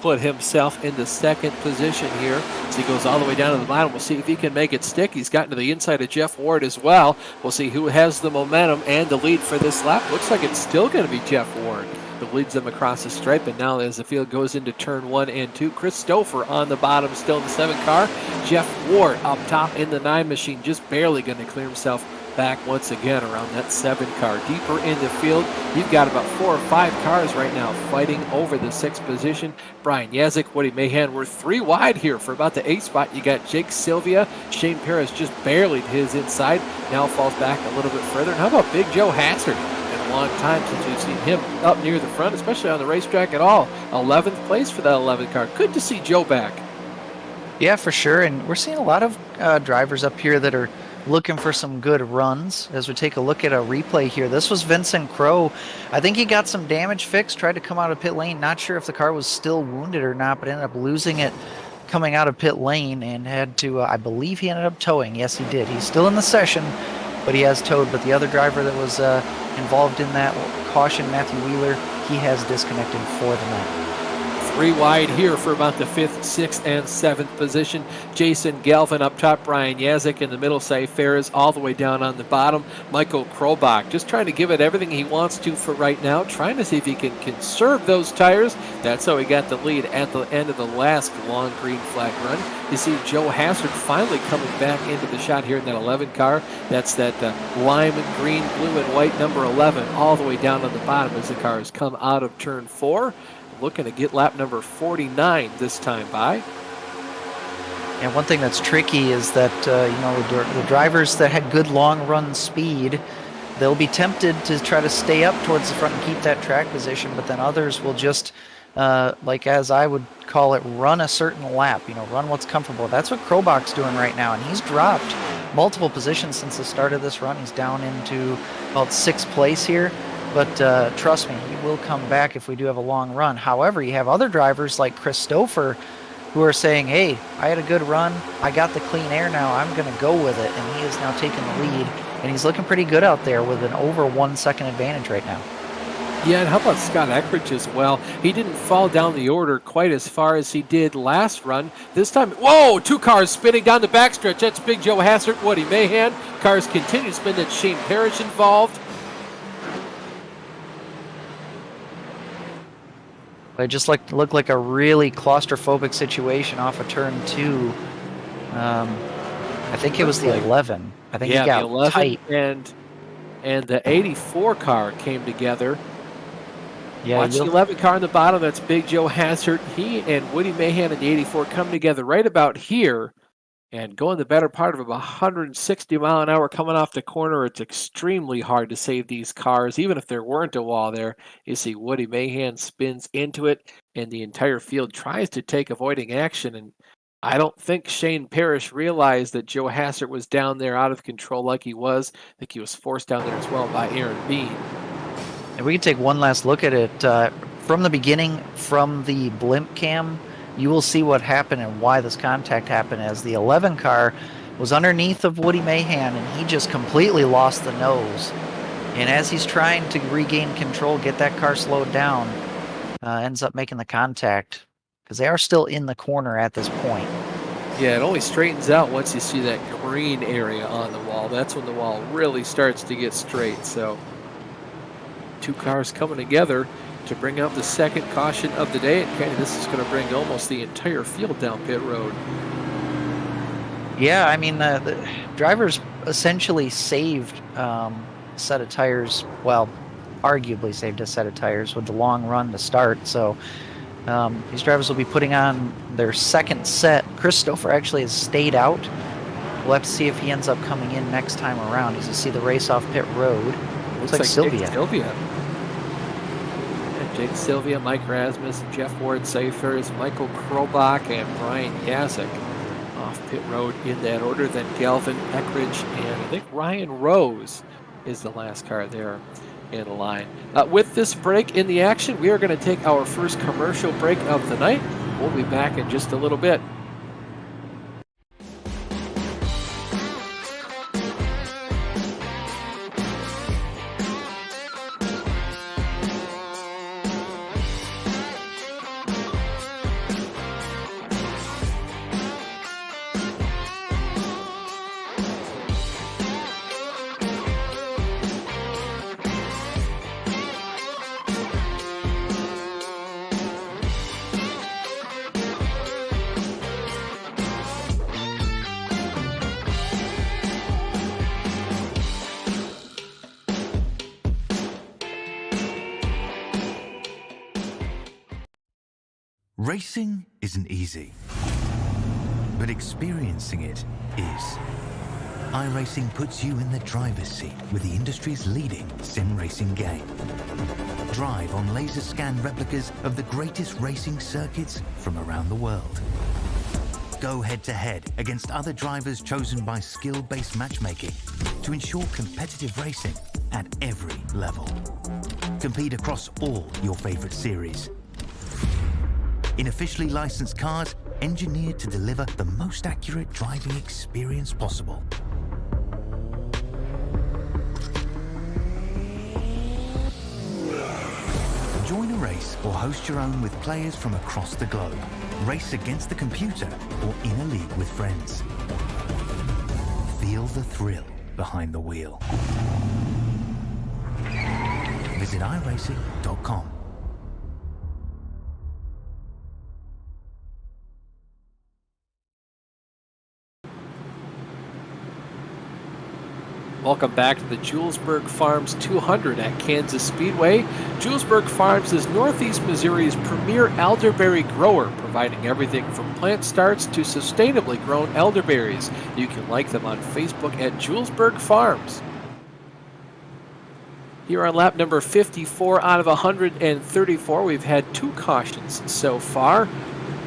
put himself into second position here as he goes all the way down to the bottom. We'll see if he can make it stick. He's gotten to the inside of Jeff Ward as well. We'll see who has the momentum and the lead for this lap. Looks like it's still going to be Jeff Ward that leads them across the stripe. And now as the field goes into turn 1 and 2, Chris Stouffer on the bottom, still in the 7 car. Jeff Ward up top in the 9 machine, just barely going to clear himself back once again around that 7 car. Deeper in the field, you've got about 4 or 5 cars right now fighting over the 6th position. Brian Yazik, Woody Mahan, we're 3 wide here for about the 8th spot. You got Jake Sylvia. Shane Paris just barely to his inside, now falls back a little bit further. And how about Big Joe Hassard? Been a long time since we've seen him up near the front, especially on the racetrack at all. 11th place for that 11 car. Good to see Joe back. Yeah, for sure. And we're seeing a lot of drivers up here that are looking for some good runs. As we take a look at a replay here, this was Vincent Crow. I think he got some damage fixed, tried to come out of pit lane. Not sure if the car was still wounded or not, but ended up losing it coming out of pit lane and had to, I believe he ended up towing. Yes, he did. He's still in the session, but he has towed. But the other driver that was involved in that caution, Matthew Wheeler, he has disconnected for the night. 3 wide here for about the 5th, 6th, and 7th position. Jason Galvin up top, Brian Yazik in the middle, Cy Ferris all the way down on the bottom. Michael Krobach just trying to give it everything he wants to for right now, trying to see if he can conserve those tires. That's how he got the lead at the end of the last long green flag run. You see Joe Hassard finally coming back into the shot here in that 11 car. That's that lime and green, blue and white number 11 all the way down on the bottom as the cars come out of turn 4. Looking to get lap number 49 this time by. And one thing that's tricky is that, the drivers that had good long run speed, they'll be tempted to try to stay up towards the front and keep that track position, but then others will just, like as I would call it, run a certain lap, run what's comfortable. That's what Krobach's doing right now, and he's dropped multiple positions since the start of this run. He's down into about 6th place here. But trust me, he will come back if we do have a long run. However, you have other drivers like Chris Stouffer who are saying, hey, I had a good run. I got the clean air now. I'm going to go with it. And he is now taking the lead. And he's looking pretty good out there with an over 1 second advantage right now. Yeah, and how about Scott Eckridge as well? He didn't fall down the order quite as far as he did last run. This time, whoa, 2 cars spinning down the backstretch. That's Big Joe Hassard, Woody Mahan. Cars continue to spin. That's Shane Parrish involved. It just looked like a really claustrophobic situation off of turn 2. I think it was the 11. I think he got the 11 tight. And the 84 car came together. Yeah, watch the 11 car on the bottom. That's Big Joe Hassard. He and Woody Mahan in the 84 come together right about here and going the better part of about 160 mile an hour coming off the corner. It's extremely hard to save these cars, even if there weren't a wall there. You see Woody Mahan spins into it, and the entire field tries to take avoiding action. And I don't think Shane Parrish realized that Joe Hassard was down there out of control like he was. I think he was forced down there as well by Aaron Bean. And we can take one last look at it. From the beginning, from the blimp cam, you will see what happened and why this contact happened, as the 11 car was underneath of Woody Mahan and he just completely lost the nose. And as he's trying to regain control, get that car slowed down, ends up making the contact because they are still in the corner at this point. Yeah, it only straightens out once you see that green area on the wall. That's when the wall really starts to get straight. So 2 cars coming together to bring out the second caution of the day. And this is going to bring almost the entire field down pit road. Yeah, I mean, the drivers essentially saved a set of tires. Well, arguably saved a set of tires with the long run to start. So these drivers will be putting on their second set. Chris Stouffer actually has stayed out. We'll have to see if he ends up coming in next time around. As you see the race off pit road. Looks like Sylvia. Jake Sylvia, Mike Rasmus, Jeff Ward, Seifers, Michael Krobach, and Brian Yazik off pit road in that order. Then Galvin, Eckridge, and I think Ryan Rose is the last car there in the line. With this break in the action, we are going to take our first commercial break of the night. We'll be back in just a little bit. Racing isn't easy, but experiencing it is. iRacing puts you in the driver's seat with the industry's leading sim racing game. Drive on laser scan replicas of the greatest racing circuits from around the world. Go head-to-head against other drivers chosen by skill-based matchmaking to ensure competitive racing at every level. Compete across all your favorite series. In officially licensed cars, engineered to deliver the most accurate driving experience possible. Join a race or host your own with players from across the globe. Race against the computer or in a league with friends. Feel the thrill behind the wheel. Visit iRacing.com. Welcome back to the Julesburg Farms 200 at Kansas Speedway. Julesburg Farms is Northeast Missouri's premier elderberry grower, providing everything from plant starts to sustainably grown elderberries. You can like them on Facebook at Julesburg Farms. Here on lap number 54 out of 134, we've had 2 cautions so far.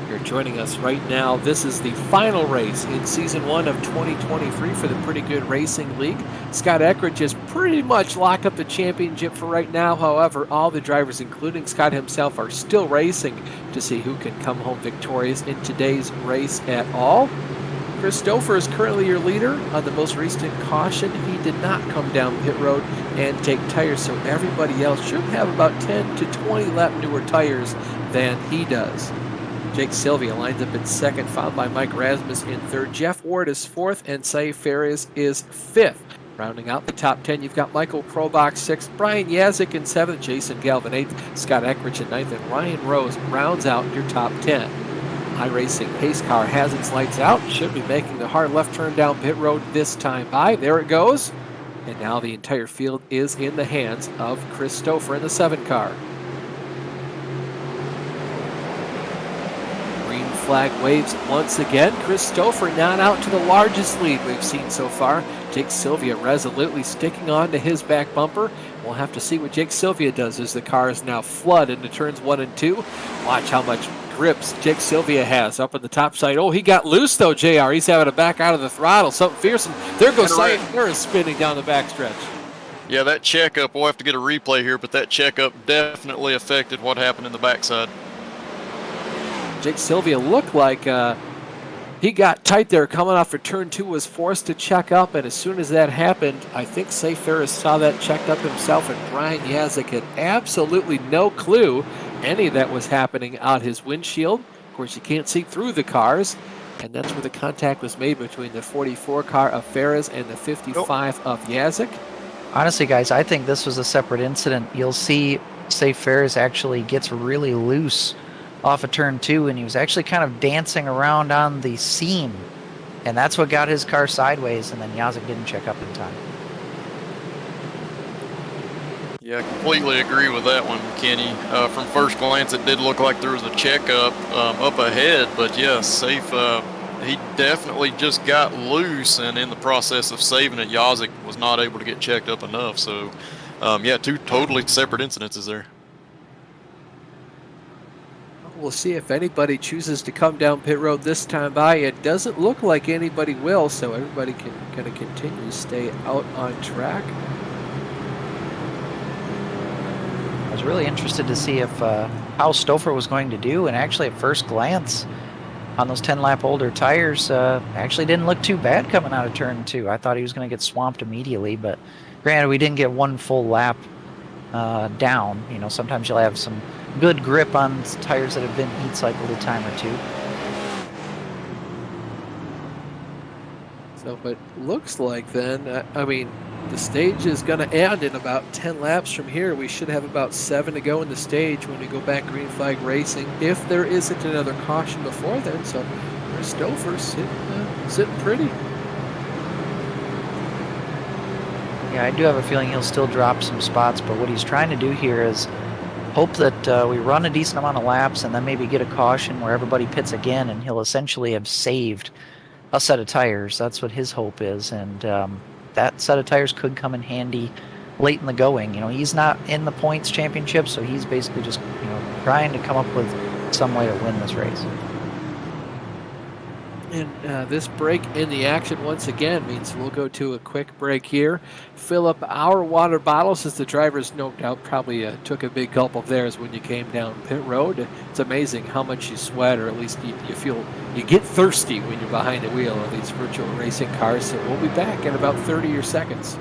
You're joining us right now. This is the final race in Season 1 of 2023 for the Pretty Good Racing League. Scott Eckridge has pretty much locked up the championship for right now. However, all the drivers, including Scott himself, are still racing to see who can come home victorious in today's race at all. Chris Stouffer is currently your leader. On the most recent caution, he did not come down pit road and take tires, so everybody else should have about 10 to 20 lap newer tires than he does. Jake Sylvia lines up in second, followed by Mike Rasmus in third. Jeff Ward is fourth, and Say Ferris is fifth. Rounding out the top 10, you've got Michael Krobach sixth, Brian Yazik in seventh, Jason Galvin eighth, Scott Eckridge in ninth, and Ryan Rose rounds out your top 10. iRacing pace car has its lights out, should be making the hard left turn down pit road this time by. There it goes. And now the entire field is in the hands of Chris Stouffer in the 7 car. Flag waves once again. Chris Stouffer not out to the largest lead we've seen so far. Jake Sylvia resolutely sticking on to his back bumper. We'll have to see what Jake Sylvia does as the cars now flood into turns 1 and 2. Watch how much grips Jake Sylvia has up on the top side. Oh, he got loose though, JR. He's having to back out of the throttle. Something fierce. And there goes Cyan Ferris spinning down the backstretch. Yeah, that checkup, we'll have to get a replay here, but that checkup definitely affected what happened in the backside. Jake Sylvia looked like he got tight there coming off for turn 2, was forced to check up, and as soon as that happened, I think Say Ferris saw that, checked up himself, and Brian Yazik had absolutely no clue any of that was happening out his windshield. Of course, you can't see through the cars, and that's where the contact was made between the 44 car of Ferris and the 55 of Yazik. Honestly, guys, I think this was a separate incident. You'll see Say Ferris actually gets really loose off of turn 2, and he was actually kind of dancing around on the seam, and that's what got his car sideways, and then Yazik didn't check up in time. Yeah, I completely agree with that one, Kenny. From first glance, it did look like there was a checkup up ahead, but yeah, Safe, he definitely just got loose, and in the process of saving it, Yazik was not able to get checked up enough. So, yeah, 2 totally separate incidences there. We'll see if anybody chooses to come down pit road this time by. It doesn't look like anybody will, so everybody can kind of continue to stay out on track. I was really interested to see if how Stouffer was going to do, and actually at first glance on those 10-lap older tires, actually didn't look too bad coming out of turn 2. I thought he was going to get swamped immediately, but granted, we didn't get one full lap down. You know, sometimes you'll have some good grip on tires that have been heat cycled a time or 2. So it looks like then, I mean, the stage is going to end in about 10 laps from here. We should have about 7 to go in the stage when we go back green flag racing, if there isn't another caution before then. So Chris Stouffer sitting pretty. Yeah, I do have a feeling he'll still drop some spots, but what he's trying to do here is hope that we run a decent amount of laps and then maybe get a caution where everybody pits again, and he'll essentially have saved a set of tires. That's what his hope is, and that set of tires could come in handy late in the going. He's not in the points championship, so he's basically just trying to come up with some way to win this race. And this break in the action once again means we'll go to a quick break here, fill up our water bottles, as the drivers no doubt probably took a big gulp of theirs when you came down pit road. It's amazing how much you sweat, or at least you feel, you get thirsty when you're behind the wheel of these virtual racing cars. So we'll be back in about 30 seconds.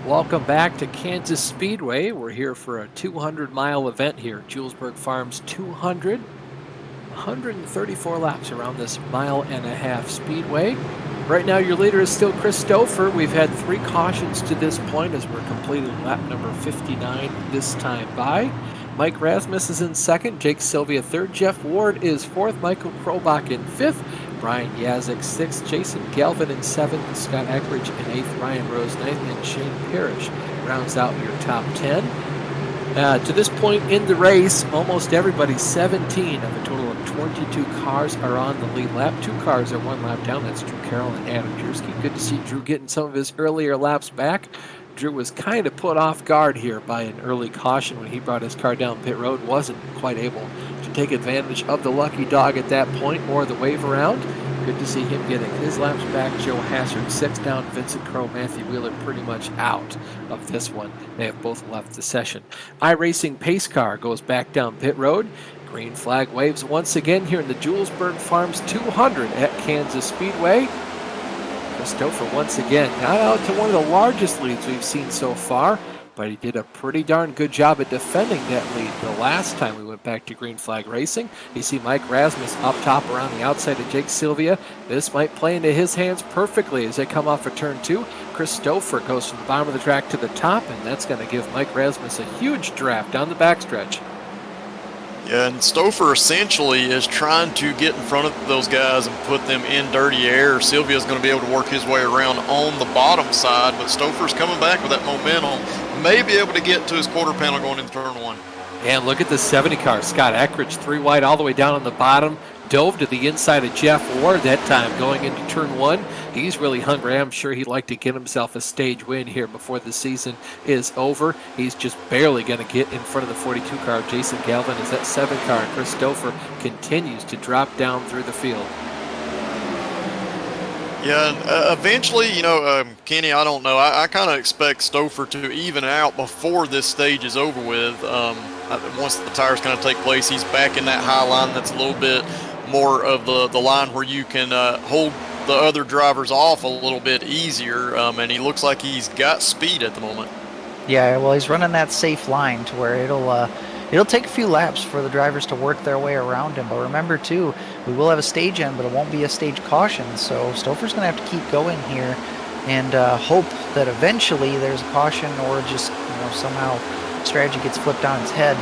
Welcome back to Kansas Speedway. We're here for a 200-mile event here, Julesburg Farms 200. 134 laps around this mile-and-a-half speedway. Right now your leader is still Chris Stouffer. We've had 3 cautions to this point as we're completing lap number 59 this time by. Mike Rasmus is in second, Jake Sylvia third, Jeff Ward is fourth, Michael Krobach in fifth, Brian Yazek sixth, Jason Galvin in seventh, Scott Eckridge in eighth, Ryan Rose ninth, and Shane Parrish rounds out your top 10. To this point in the race, almost everybody, 17 of a total of 22 cars are on the lead lap. 2 cars are 1 lap down. That's Drew Carroll and Adam Jersky. Good to see Drew getting some of his earlier laps back. Drew was kind of put off guard here by an early caution when he brought his car down pit road. Wasn't quite able to take advantage of the lucky dog at that point or the wave around. Good to see him getting his laps back. Joe Hassard 6 down, Vincent Crowe, Matthew Wheeler pretty much out of this one. They have both left the session. iRacing pace car goes back down pit road. Green flag waves once again here in the Julesburg Farms 200 at Kansas Speedway. Stouffer once again not out to one of the largest leads we've seen so far, but he did a pretty darn good job at defending that lead the last time we went back to green flag racing. You see Mike Rasmus up top around the outside of Jake Sylvia. This might play into his hands perfectly as they come off of turn 2. Chris Stouffer goes from the bottom of the track to the top, and that's going to give Mike Rasmus a huge draft down the backstretch. Yeah, and Stouffer essentially is trying to get in front of those guys and put them in dirty air. Sylvia's going to be able to work his way around on the bottom side, but Stouffer's coming back with that momentum. May be able to get to his quarter panel going into turn 1. And look at the 70 car. Scott Eckridge, 3 wide all the way down on the bottom. Dove to the inside of Jeff Ward that time going into turn 1. He's really hungry. I'm sure he'd like to get himself a stage win here before the season is over. He's just barely going to get in front of the 42 car of Jason Galvin as that 7 car, Chris Stouffer, continues to drop down through the field. Yeah, and eventually, Kenny, I don't know. I kind of expect Stouffer to even out before this stage is over with. Once the tires kind of take place, he's back in that high line that's a little bit more of the line where you can hold the other drivers off a little bit easier, and he looks like he's got speed at the moment. Yeah, well, he's running that safe line to where it'll take a few laps for the drivers to work their way around him. But remember, too, we will have a stage end, but it won't be a stage caution. So Stouffer's going to have to keep going here and hope that eventually there's a caution or just somehow strategy gets flipped on its head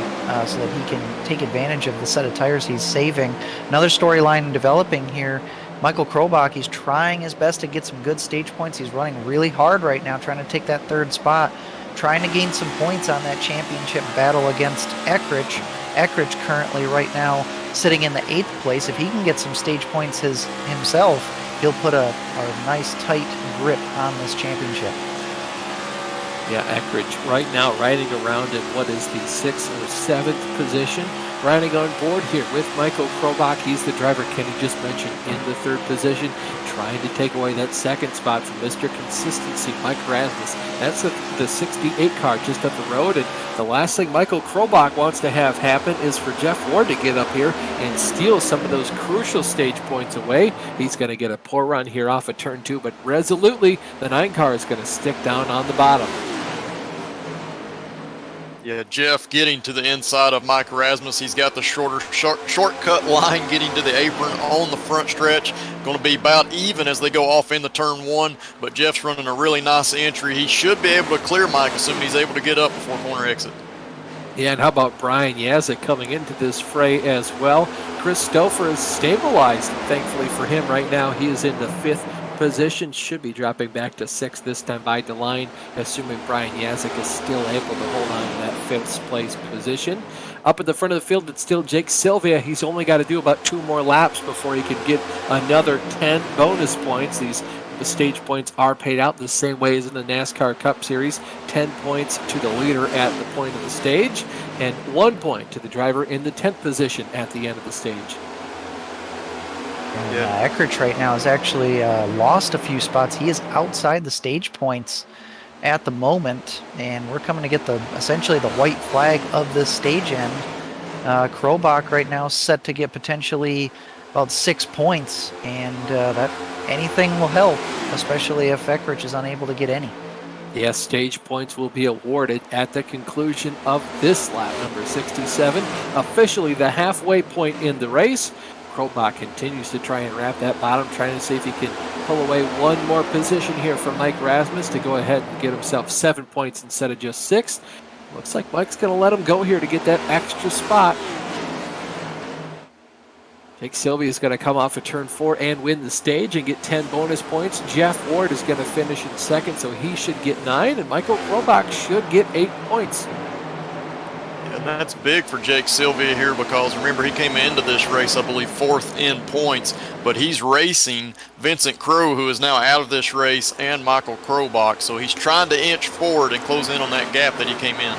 so that he can take advantage of the set of tires he's saving. Another storyline developing here. Michael Krobach, he's trying his best to get some good stage points. He's running really hard right now, trying to take that third spot, trying to gain some points on that championship battle against Eckrich. Eckrich currently right now sitting in the 8th place. If he can get some stage points himself, he'll put a nice tight grip on this championship. Yeah, Eckrich right now riding around in what is the 6th or 7th position. Riding on board here with Michael Krobach. He's the driver Kenny just mentioned in the 3rd position, trying to take away that 2nd spot from Mr. Consistency, Mike Rasmus. That's the 68 car just up the road, and the last thing Michael Krobach wants to have happen is for Jeff Ward to get up here and steal some of those crucial stage points away. He's going to get a poor run here off of turn 2, but resolutely the 9 car is going to stick down on the bottom. Yeah, Jeff getting to the inside of Mike Rasmus. He's got the shortcut line getting to the apron on the front stretch. Going to be about even as they go off into turn 1, but Jeff's running a really nice entry. He should be able to clear Mike, assuming he's able to get up before corner exit. Yeah, and how about Brian Yazik coming into this fray as well? Chris Stouffer is stabilized, thankfully for him right now. He is in the 5th position, should be dropping back to 6th this time by the line, assuming Brian Yazik is still able to hold on to that 5th place position. Up at the front of the field, it's still Jake Sylvia. He's only got to do about 2 more laps before he can get another 10 bonus points. The stage points are paid out the same way as in the NASCAR Cup Series. 10 points to the leader at the point of the stage, and 1 point to the driver in the 10th position at the end of the stage. And Eckrich right now has actually lost a few spots. He is outside the stage points at the moment, and we're coming to get essentially the white flag of this stage end. Krobach right now set to get potentially about 6 points, and that anything will help, especially if Eckrich is unable to get any. Yes, stage points will be awarded at the conclusion of this lap, number 67, officially the halfway point in the race. Krobach continues to try and wrap that bottom, trying to see if he can pull away 1 more position here from Mike Rasmus to go ahead and get himself 7 points instead of just 6. Looks like Mike's going to let him go here to get that extra spot. Jake Sylvia is going to come off of turn 4 and win the stage and get 10 bonus points. Jeff Ward is going to finish in 2nd, so he should get 9, and Michael Krobach should get 8 points. And that's big for Jake Sylvia here, because remember, he came into this race, I believe, 4th in points, but he's racing Vincent Crowe, who is now out of this race, and Michael Krobach. So he's trying to inch forward and close in on that gap that he came in.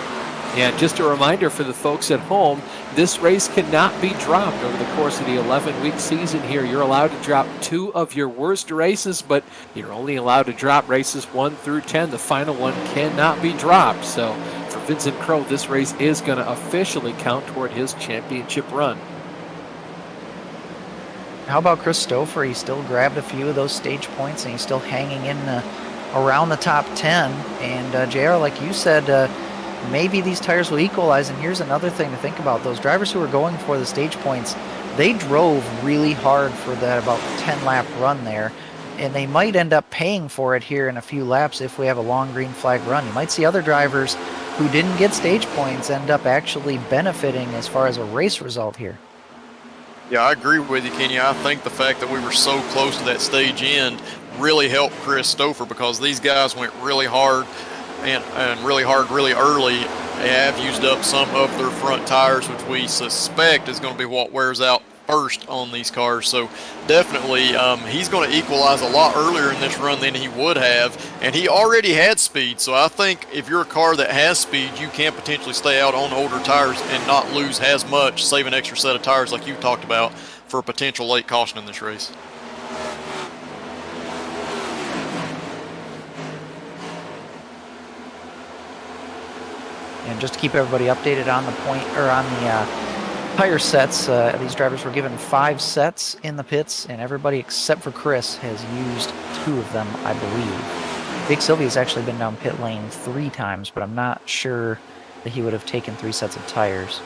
Yeah, just a reminder for the folks at home, this race cannot be dropped over the course of the 11-week season here. You're allowed to drop 2 of your worst races, but you're only allowed to drop races 1 through 10. The final one cannot be dropped. So for Vincent Crowe, this race is going to officially count toward his championship run. How about Chris Stouffer? He still grabbed a few of those stage points, and he's still hanging in around the top 10. And JR, like you said, maybe these tires will equalize. And here's another thing to think about. Those drivers who are going for the stage points, they drove really hard for that about 10-lap run there, and they might end up paying for it here in a few laps if we have a long green flag run. You might see other drivers who didn't get stage points end up actually benefiting as far as a race result here. Yeah, I agree with you, Kenny. I think the fact that we were so close to that stage end really helped Chris Stouffer, because these guys went really hard and really hard really early. They have used up some of their front tires, which we suspect is going to be what wears out first on these cars. So definitely he's going to equalize a lot earlier in this run than he would have, and he already had speed. So I think if you're a car that has speed, you can potentially stay out on older tires and not lose as much, save an extra set of tires like you talked about for a potential late caution in this race. And just to keep everybody updated on the point, or on the tire sets, these drivers were given 5 sets in the pits, and everybody except for Chris has used 2 of them, I believe. Jake Sylvia has actually been down pit lane 3 times, but I'm not sure that he would have taken 3 sets of tires.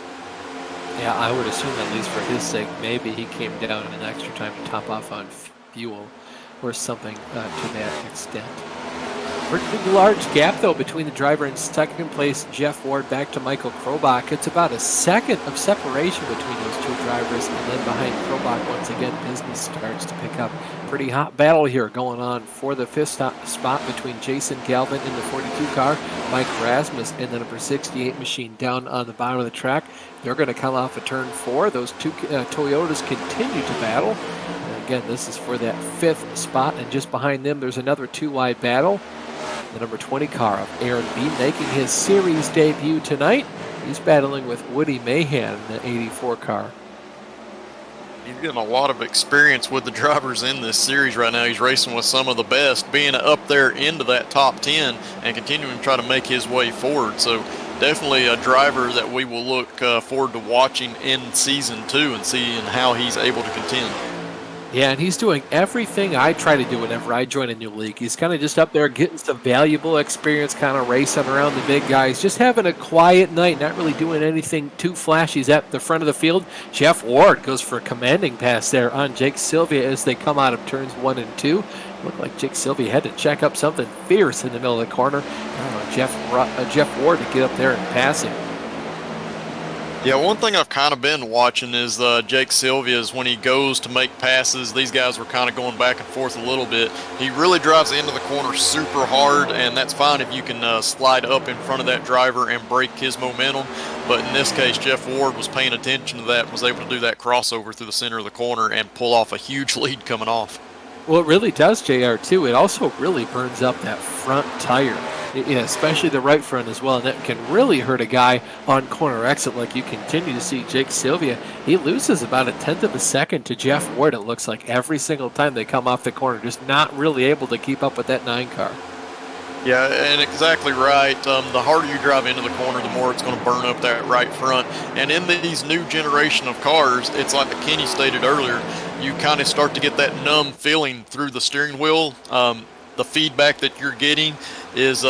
Yeah, I would assume, at least for his sake, maybe he came down in an extra time to top off on fuel or something to that extent. Pretty large gap, though, between the driver in second place, Jeff Ward, back to Michael Krobach. It's about a second of separation between those two drivers, and then behind Krobach, once again, business starts to pick up. Pretty hot battle here going on for the fifth spot between Jason Galvin in the 42 car, Mike Rasmus in the number 68 machine down on the bottom of the track. They're going to come off of turn 4. Those two Toyotas continue to battle. And again, this is for that fifth spot, and just behind them, there's another two-wide battle. The number 20 car of Aaron B making his series debut tonight. He's battling with Woody Mahan in the 84 car. He's getting a lot of experience with the drivers in this series right now. He's racing with some of the best, being up there into that top 10 and continuing to try to make his way forward. So definitely a driver that we will look forward to watching in season 2 and seeing how he's able to contend. Yeah, and he's doing everything I try to do whenever I join a new league. He's kind of just up there getting some valuable experience, kind of racing around the big guys, just having a quiet night, not really doing anything too flashy. He's at the front of the field. Jeff Ward goes for a commanding pass there on Jake Sylvia as they come out of turns 1 and 2. Looked like Jake Sylvia had to check up something fierce in the middle of the corner. Jeff Ward to get up there and pass him. Yeah, one thing I've kind of been watching is Jake Sylvia's when he goes to make passes. These guys were kind of going back and forth a little bit. He really drives into the corner super hard, and that's fine if you can slide up in front of that driver and break his momentum. But in this case, Jeff Ward was paying attention to that, was able to do that crossover through the center of the corner and pull off a huge lead coming off. Well, it really does, JR, too. It also really burns up that front tire. Yeah, especially the right front as well, and that can really hurt a guy on corner exit like you continue to see Jake Sylvia. He loses about a tenth of a second to Jeff Ward, it looks like, every single time they come off the corner, just not really able to keep up with that 9 car. Yeah, and exactly right. The harder you drive into the corner, the more it's going to burn up that right front. And in these new generation of cars, it's like Kenny stated earlier, you kind of start to get that numb feeling through the steering wheel. The feedback that you're getting is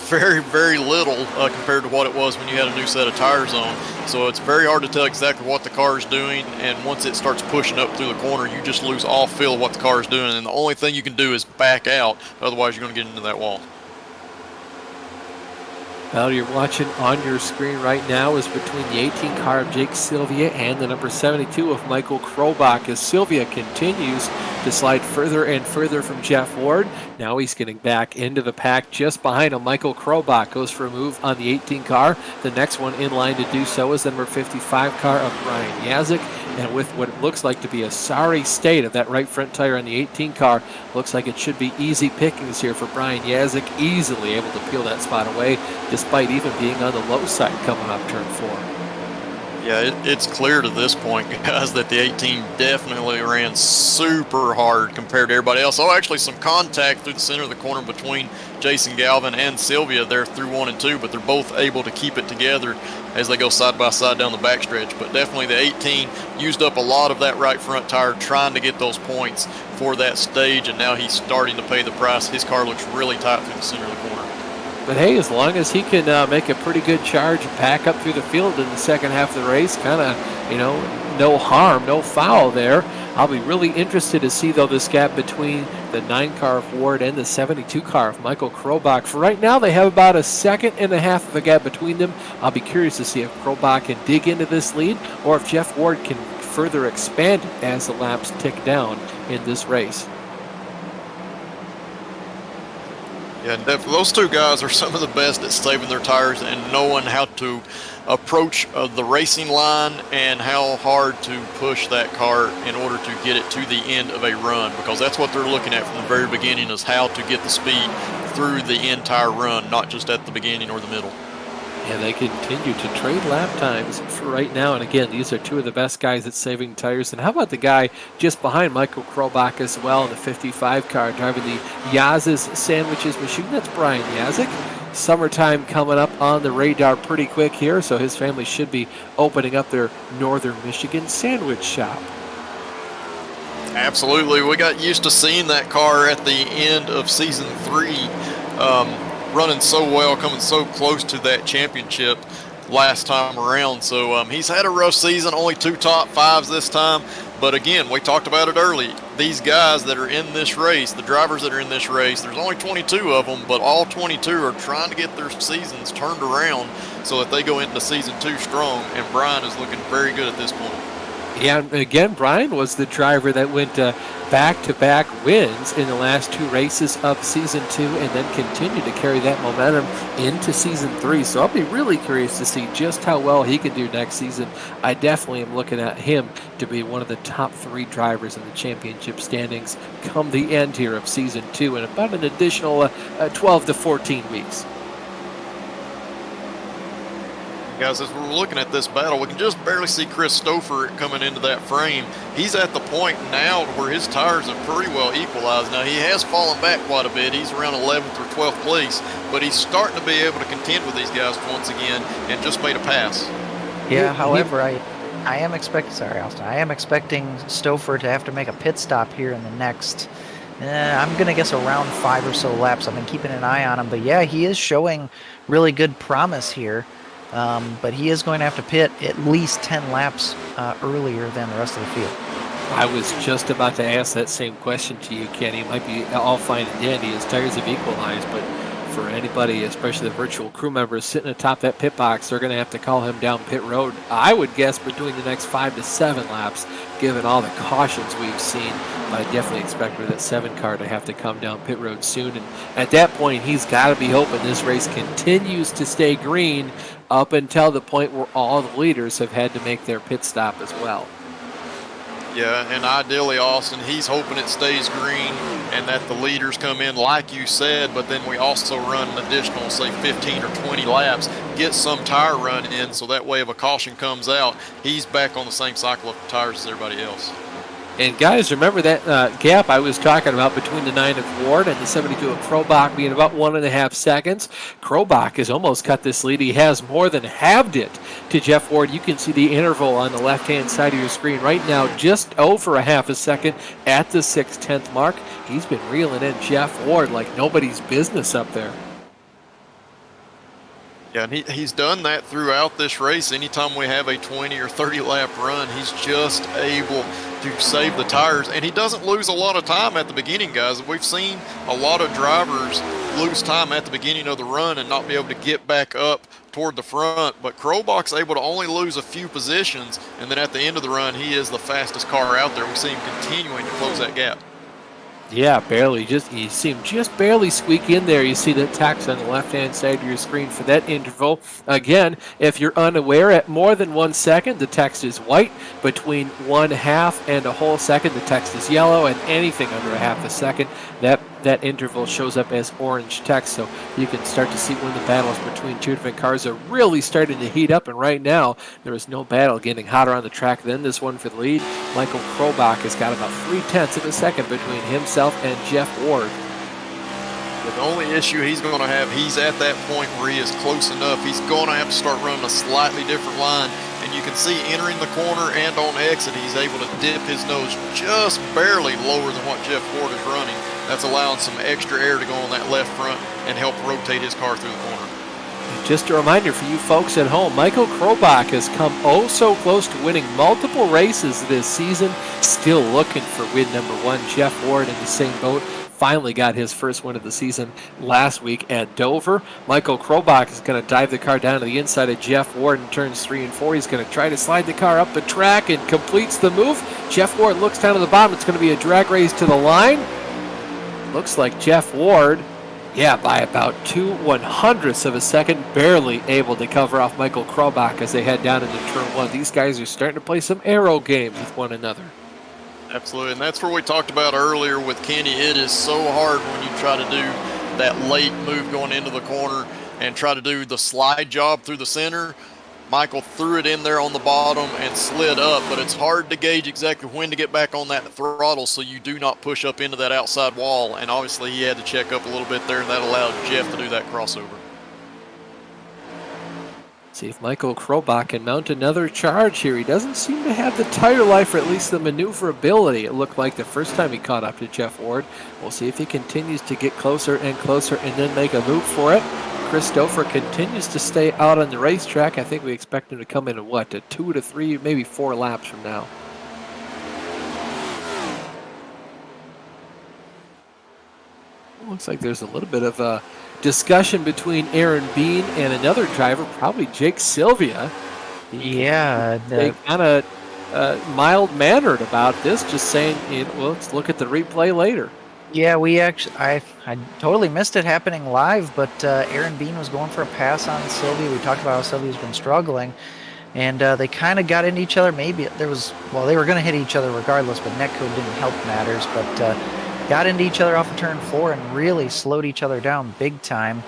very, very little compared to what it was when you had a new set of tires on. So it's very hard to tell exactly what the car is doing, and once it starts pushing up through the corner, you just lose all feel of what the car is doing, and the only thing you can do is back out, otherwise you're going to get into that wall. Well, you're watching on your screen right now is between the 18 car of Jake Sylvia and the number 72 of Michael Krobach as Sylvia continues to slide further and further from Jeff Ward. Now he's getting back into the pack just behind him. Michael Krobach goes for a move on the 18 car. The next one in line to do so is the number 55 car of Brian Yazik. And with what it looks like to be a sorry state of that right front tire on the 18 car, looks like it should be easy pickings here for Brian Yazik, easily able to peel that spot away, despite even being on the low side coming up turn 4. Yeah, it's clear to this point, guys, that the 18 definitely ran super hard compared to everybody else. Oh, actually some contact through the center of the corner between Jason Galvin and Sylvia there through 1 and 2, but they're both able to keep it together as they go side by side down the backstretch. But definitely the 18 used up a lot of that right front tire trying to get those points for that stage, and now he's starting to pay the price. His car looks really tight through the center of the corner. But hey, as long as he can make a pretty good charge and pack up through the field in the second half of the race, kind of, no harm, no foul there. I'll be really interested to see, though, this gap between the 9 car of Ward and the 72 car of Michael Krobach. For right now, they have about a second and a half of a gap between them. I'll be curious to see if Krobach can dig into this lead or if Jeff Ward can further expand it as the laps tick down in this race. Yeah, those two guys are some of the best at saving their tires and knowing how to approach the racing line and how hard to push that car in order to get it to the end of a run, because that's what they're looking at from the very beginning, is how to get the speed through the entire run, not just at the beginning or the middle. And they continue to trade lap times for right now. And again, these are two of the best guys at saving tires. And how about the guy just behind Michael Krobach as well in the 55 car driving the Yaz's Sandwiches machine? That's Brian Yazik. Summertime coming up on the radar pretty quick here, so his family should be opening up their Northern Michigan sandwich shop. Absolutely. We got used to seeing that car at the end of season 3. Running so well, coming so close to that championship, last time around. So he's had a rough season, only 2 top 5s this time. But again, we talked about it early. These guys that are in this race, the drivers that are in this race, there's only 22 of them, but all 22 are trying to get their seasons turned around so that they go into season 2 strong. And Brian is looking very good at this point. Yeah, again, Brian was the driver that went back-to-back wins in the last 2 races of Season 2 and then continued to carry that momentum into Season 3. So I'll be really curious to see just how well he can do next season. I definitely am looking at him to be one of the top 3 drivers in the championship standings come the end here of Season 2 in about an additional 12 to 14 weeks. Guys, as we're looking at this battle, we can just barely see Chris Stouffer coming into that frame. He's at the point now where his tires are pretty well equalized. Now, he has fallen back quite a bit. He's around 11th or 12th place, but he's starting to be able to contend with these guys once again and just made a pass. Yeah, however, I am expecting, sorry, Austin, I am expecting Stouffer to have to make a pit stop here in the next, I'm going to guess around 5 or so laps. I've been keeping an eye on him, but yeah, he is showing really good promise here. But he is going to have to pit at least 10 laps earlier than the rest of the field. I was just about to ask that same question to you, Kenny. It might be all fine and dandy. His tires have equalized, but for anybody, especially the virtual crew members sitting atop that pit box, they're going to have to call him down pit road, I would guess, between the next 5 to 7 laps, given all the cautions we've seen. But I definitely expect for that 7 car to have to come down pit road soon. And at that point, he's got to be hoping this race continues to stay green up until the point where all the leaders have had to make their pit stop as well. Yeah, and ideally, Austin, he's hoping it stays green and that the leaders come in like you said, but then we also run an additional, say, 15 or 20 laps, get some tire run in, so that way if a caution comes out, he's back on the same cycle of tires as everybody else. And guys, remember that gap I was talking about between the 9 of Ward and the 72 of Krobach being about 1.5 seconds. Krobach has almost cut this lead. He has more than halved it to Jeff Ward. You can see the interval on the left-hand side of your screen right now, just over a half a second at the 6/10 mark. He's been reeling in Jeff Ward like nobody's business up there. Yeah, and he's done that throughout this race. Anytime we have a 20 or 30 lap run, he's just able to save the tires. And he doesn't lose a lot of time at the beginning, guys. We've seen a lot of drivers lose time at the beginning of the run and not be able to get back up toward the front. But Krobach's able to only lose a few positions, and then at the end of the run, he is the fastest car out there. We see him continuing to close that gap. Yeah, barely. You see him just barely squeak in there. You see the text on the left-hand side of your screen for that interval. Again, if you're unaware, at more than 1 second, the text is white. Between 1/2 and a whole second, the text is yellow, and anything under a half a second, that interval shows up as orange text. So you can start to see when the battles between 2 different cars are really starting to heat up. And right now, there is no battle getting hotter on the track than this one for the lead. Michael Krobach has got about 0.3 of a second between himself and Jeff Ward. The only issue he's going to have, he's at that point where he is close enough. He's going to have to start running a slightly different line. And you can see entering the corner and on exit, he's able to dip his nose just barely lower than what Jeff Ward is running. That's allowing some extra air to go on that left front and help rotate his car through the corner. Just a reminder for you folks at home, Michael Krobach has come oh so close to winning multiple races this season. Still looking for win number 1. Jeff Ward in the same boat. Finally got his first win of the season last week at Dover. Michael Krobach is going to dive the car down to the inside of Jeff Ward in turns 3 and 4. He's going to try to slide the car up the track and completes the move. Jeff Ward looks down to the bottom. It's going to be a drag race to the line. Looks like Jeff Ward, by about 2/100ths of a second, barely able to cover off Michael Krobach as they head down into turn 1. These guys are starting to play some aero games with one another. Absolutely, and that's where we talked about earlier with Kenny. It is so hard when you try to do that late move going into the corner and try to do the slide job through the center. Michael threw it in there on the bottom and slid up, but it's hard to gauge exactly when to get back on that throttle so you do not push up into that outside wall. And obviously he had to check up a little bit there, and that allowed Jeff to do that crossover. See if Michael Krobach can mount another charge here. He doesn't seem to have the tire life, or at least the maneuverability. It looked like the first time he caught up to Jeff Ward. We'll see if he continues to get closer and closer and then make a move for it. Chris Stouffer continues to stay out on the racetrack. I think we expect him to come in at 2 to 3, maybe 4 laps from now. Looks like there's a little bit of a discussion between Aaron Bean and another driver, probably Jake Sylvia. Yeah. They kind of mild-mannered about this, just saying, well, let's look at the replay later. Yeah, I totally missed it happening live, but Aaron Bean was going for a pass on Sylvia. We talked about how Sylvia's been struggling, and they kind of got into each other. Maybe they were going to hit each other regardless, but netcode didn't help matters. But got into each other off of turn 4 and really slowed each other down big time.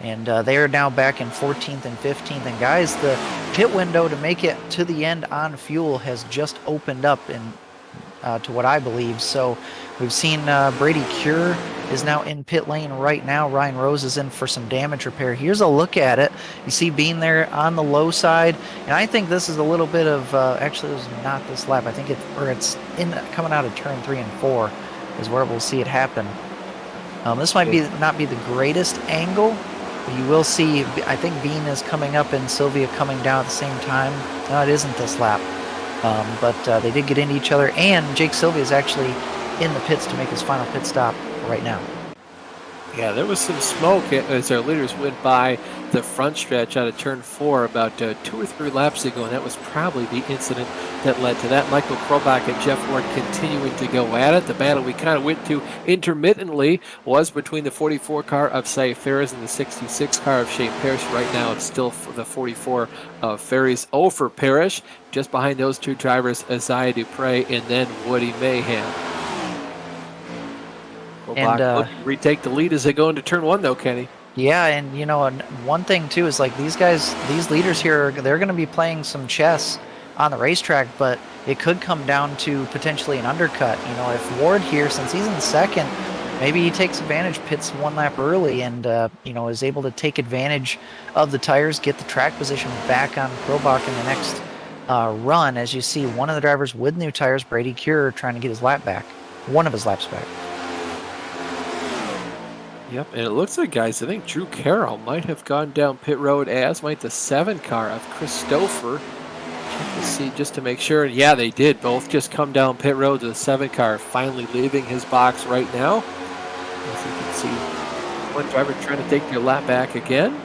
And they are now back in 14th and 15th. And guys, the pit window to make it to the end on fuel has just opened up to what I believe. So we've seen Brady Cure is now in pit lane right now. Ryan Rose is in for some damage repair. Here's a look at it. You see Bean there on the low side. And I think this is a little bit of, actually it was not this lap. I think it's coming out of turn 3 and 4 is where we'll see it happen. This might not be the greatest angle. You will see, I think Bean is coming up and Sylvia coming down at the same time. No, it isn't this lap. But they did get into each other, and Jake Sylvia is actually in the pits to make his final pit stop right now. Yeah, there was some smoke as our leaders went by the front stretch out of turn 4 about 2 or 3 laps ago, and that was probably the incident that led to that. Michael Krobach and Jeff Ward continuing to go at it. The battle we kind of went to intermittently was between the 44 car of Cy Ferris and the 66 car of Shane Parrish. Right now it's still the 44 of Ferris over Parrish. Just behind those two drivers, Isaiah Dupre and then Woody Mayhem. And retake the lead as they go into turn 1, though, Kenny. Yeah, and one thing too is like these leaders here, they're going to be playing some chess on the racetrack, but it could come down to potentially an undercut. If Ward here, since he's in second, maybe he takes advantage, pits 1 lap early, and is able to take advantage of the tires, get the track position back on Krobach in the next run. As you see, one of the drivers with new tires, Brady Cure, trying to get his lap back, one of his laps back. Yep, and it looks like, guys, I think Drew Carroll might have gone down pit road, as might the 7 car of Chris Stouffer. Check to see just to make sure. Yeah, they did both just come down pit road. The 7 car finally leaving his box right now. As you can see, one driver trying to take their lap back again.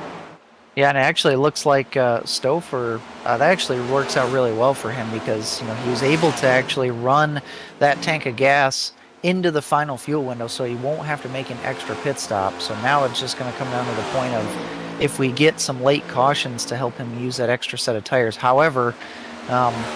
Yeah, and it actually looks like Stouffer, that actually works out really well for him because, he was able to actually run that tank of gas into the final fuel window, so he won't have to make an extra pit stop. So now it's just going to come down to the point of if we get some late cautions to help him use that extra set of tires. However,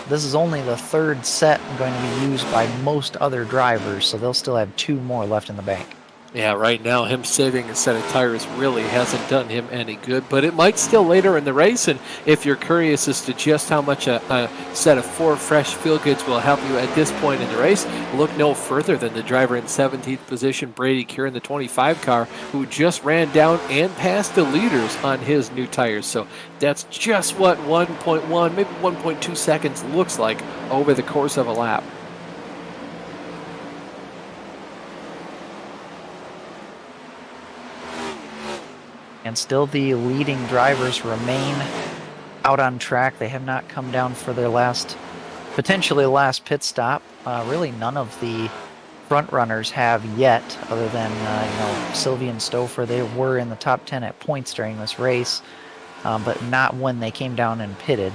this is only the 3rd set going to be used by most other drivers, so they'll still have 2 more left in the bank. Yeah, right now him saving a set of tires really hasn't done him any good, but it might still later in the race. And if you're curious as to just how much a set of 4 fresh fuel goods will help you at this point in the race, look no further than the driver in 17th position, Brady Cure, in the 25 car, who just ran down and passed the leaders on his new tires. So that's just what 1.1, maybe 1.2 seconds looks like over the course of a lap. And still the leading drivers remain out on track. They have not come down for their potentially last pit stop. Really none of the front runners have yet, other than Sylvia and Stouffer. They were in the top 10 at points during this race, but not when they came down and pitted.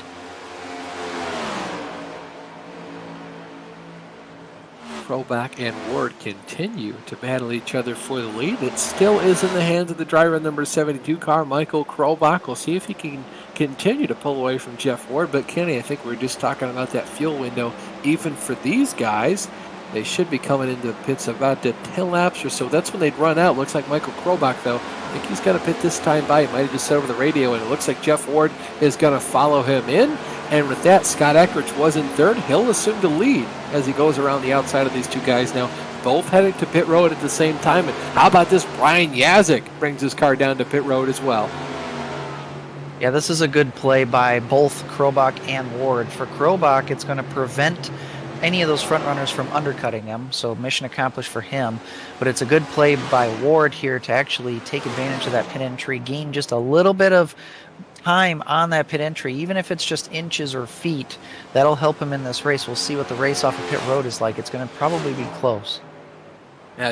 Krobach and Ward continue to battle each other for the lead. It still is in the hands of the driver in number 72 car, Michael Krobach. We'll see if he can continue to pull away from Jeff Ward. But Kenny, I think we're just talking about that fuel window. Even for these guys, they should be coming into the pits about 10 laps or so. That's when they'd run out. Looks like Michael Krobach, though, I think he's got to pit this time by. He might have just said over the radio, and it looks like Jeff Ward is going to follow him in. And with that, Scott Eckrich was in 3rd. He'll assume the lead as he goes around the outside of these 2 guys now, both heading to pit road at the same time. And how about this? Brian Yazik brings his car down to pit road as well. Yeah, this is a good play by both Krobach and Ward. For Krobach, it's going to prevent any of those front runners from undercutting him, so mission accomplished for him. But it's a good play by Ward here to actually take advantage of that pit entry, gain just a little bit of time on that pit entry, even if it's just inches or feet. That'll help him in this race. We'll see what the race off of pit road is like. It's going to probably be close.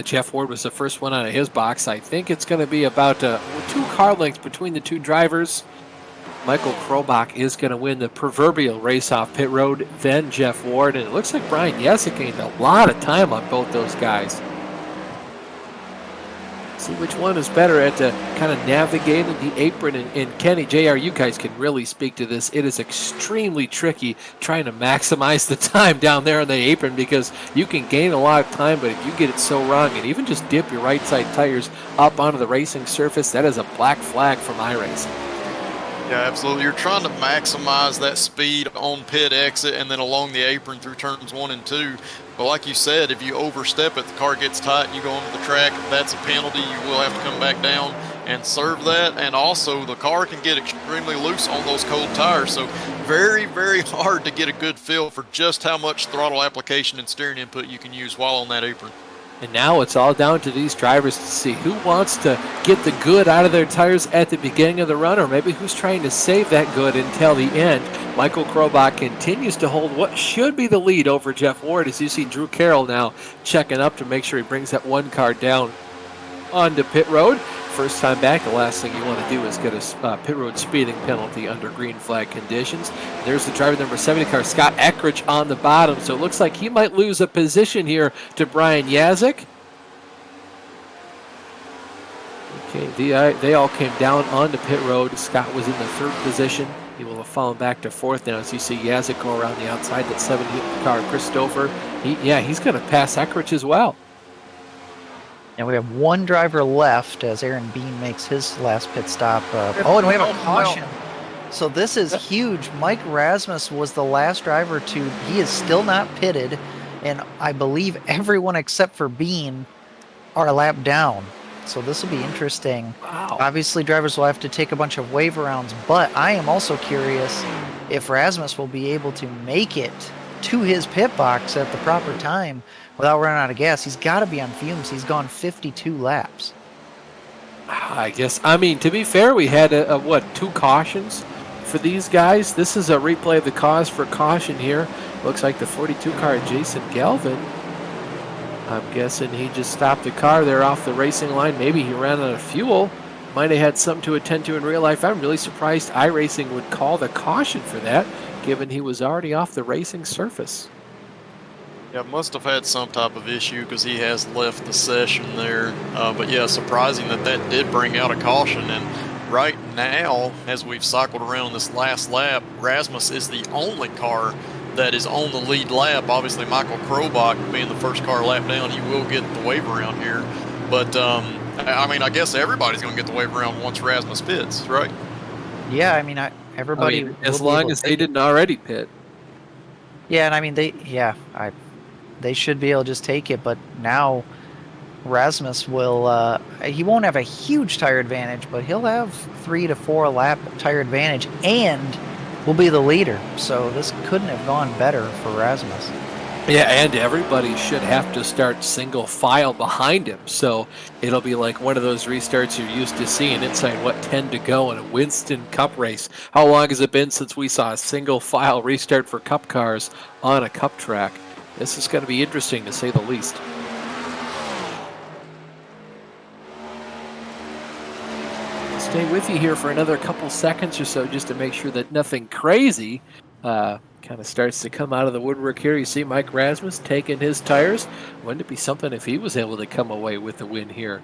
Jeff Ward was the first one out of his box. I think it's going to be about 2 car lengths between the two drivers. Michael Krobach is going to win the proverbial race off pit road, then Jeff Ward, and it looks like Brian Yesick gained a lot of time on both those guys. See which one is better at kind of navigating the apron. And Kenny, JR, you guys can really speak to this. It is extremely tricky trying to maximize the time down there on the apron because you can gain a lot of time, but if you get it so wrong and even just dip your right side tires up onto the racing surface, that is a black flag from iRacing. Yeah, absolutely. You're trying to maximize that speed on pit exit and then along the apron through turns 1 and 2. But like you said, if you overstep it, the car gets tight and you go onto the track, that's a penalty. You will have to come back down and serve that. And also, the car can get extremely loose on those cold tires. So very, very hard to get a good feel for just how much throttle application and steering input you can use while on that apron. And now it's all down to these drivers to see who wants to get the good out of their tires at the beginning of the run, or maybe who's trying to save that good until the end. Michael Krobach continues to hold what should be the lead over Jeff Ward, as you see Drew Carroll now checking up to make sure he brings that one car down onto pit road. First time back, the last thing you want to do is get a pit road speeding penalty under green flag conditions. There's the driver number 70 car, Scott Eckridge, on the bottom. So it looks like he might lose a position here to Brian Yasick. Okay, they all came down onto pit road. Scott was in the 3rd position. He will have fallen back to 4th now as you see Yasick go around the outside. That 70 car, Christopher. He's going to pass Eckridge as well. And we have one driver left as Aaron Bean makes his last pit stop. And we have a caution. So this is huge. Mike Rasmus was the last driver he is still not pitted, and I believe everyone except for Bean are a lap down. So this will be interesting. Wow. Obviously, drivers will have to take a bunch of wave rounds, but I am also curious if Rasmus will be able to make it to his pit box at the proper time without running out of gas. He's got to be on fumes. He's gone 52 laps. I guess, to be fair, we had 2 cautions for these guys. This is a replay of the cause for caution here. Looks like the 42 car, Jason Galvin. I'm guessing he just stopped the car there off the racing line. Maybe he ran out of fuel. Might have had something to attend to in real life. I'm really surprised iRacing would call the caution for that, given he was already off the racing surface. Yeah, must have had some type of issue because he has left the session there. But yeah, surprising that did bring out a caution. And right now, as we've cycled around this last lap, Rasmus is the only car that is on the lead lap. Obviously, Michael Krobach being the first car lap down, he will get the wave around here. But, I guess everybody's going to get the wave around once Rasmus pits, right? Yeah, everybody... as long as they didn't already pit. Yeah, and they should be able to just take it, but now Rasmus will, he won't have a huge tire advantage, but he'll have 3 to 4 lap tire advantage and will be the leader. So this couldn't have gone better for Rasmus. Yeah, and everybody should have to start single file behind him. So it'll be like one of those restarts you're used to seeing inside 10 to go in a Winston Cup race. How long has it been since we saw a single file restart for Cup cars on a Cup track? This is going to be interesting, to say the least. Stay with you here for another couple seconds or so just to make sure that nothing crazy kind of starts to come out of the woodwork here. You see Mike Rasmus taking his tires. Wouldn't it be something if he was able to come away with the win here?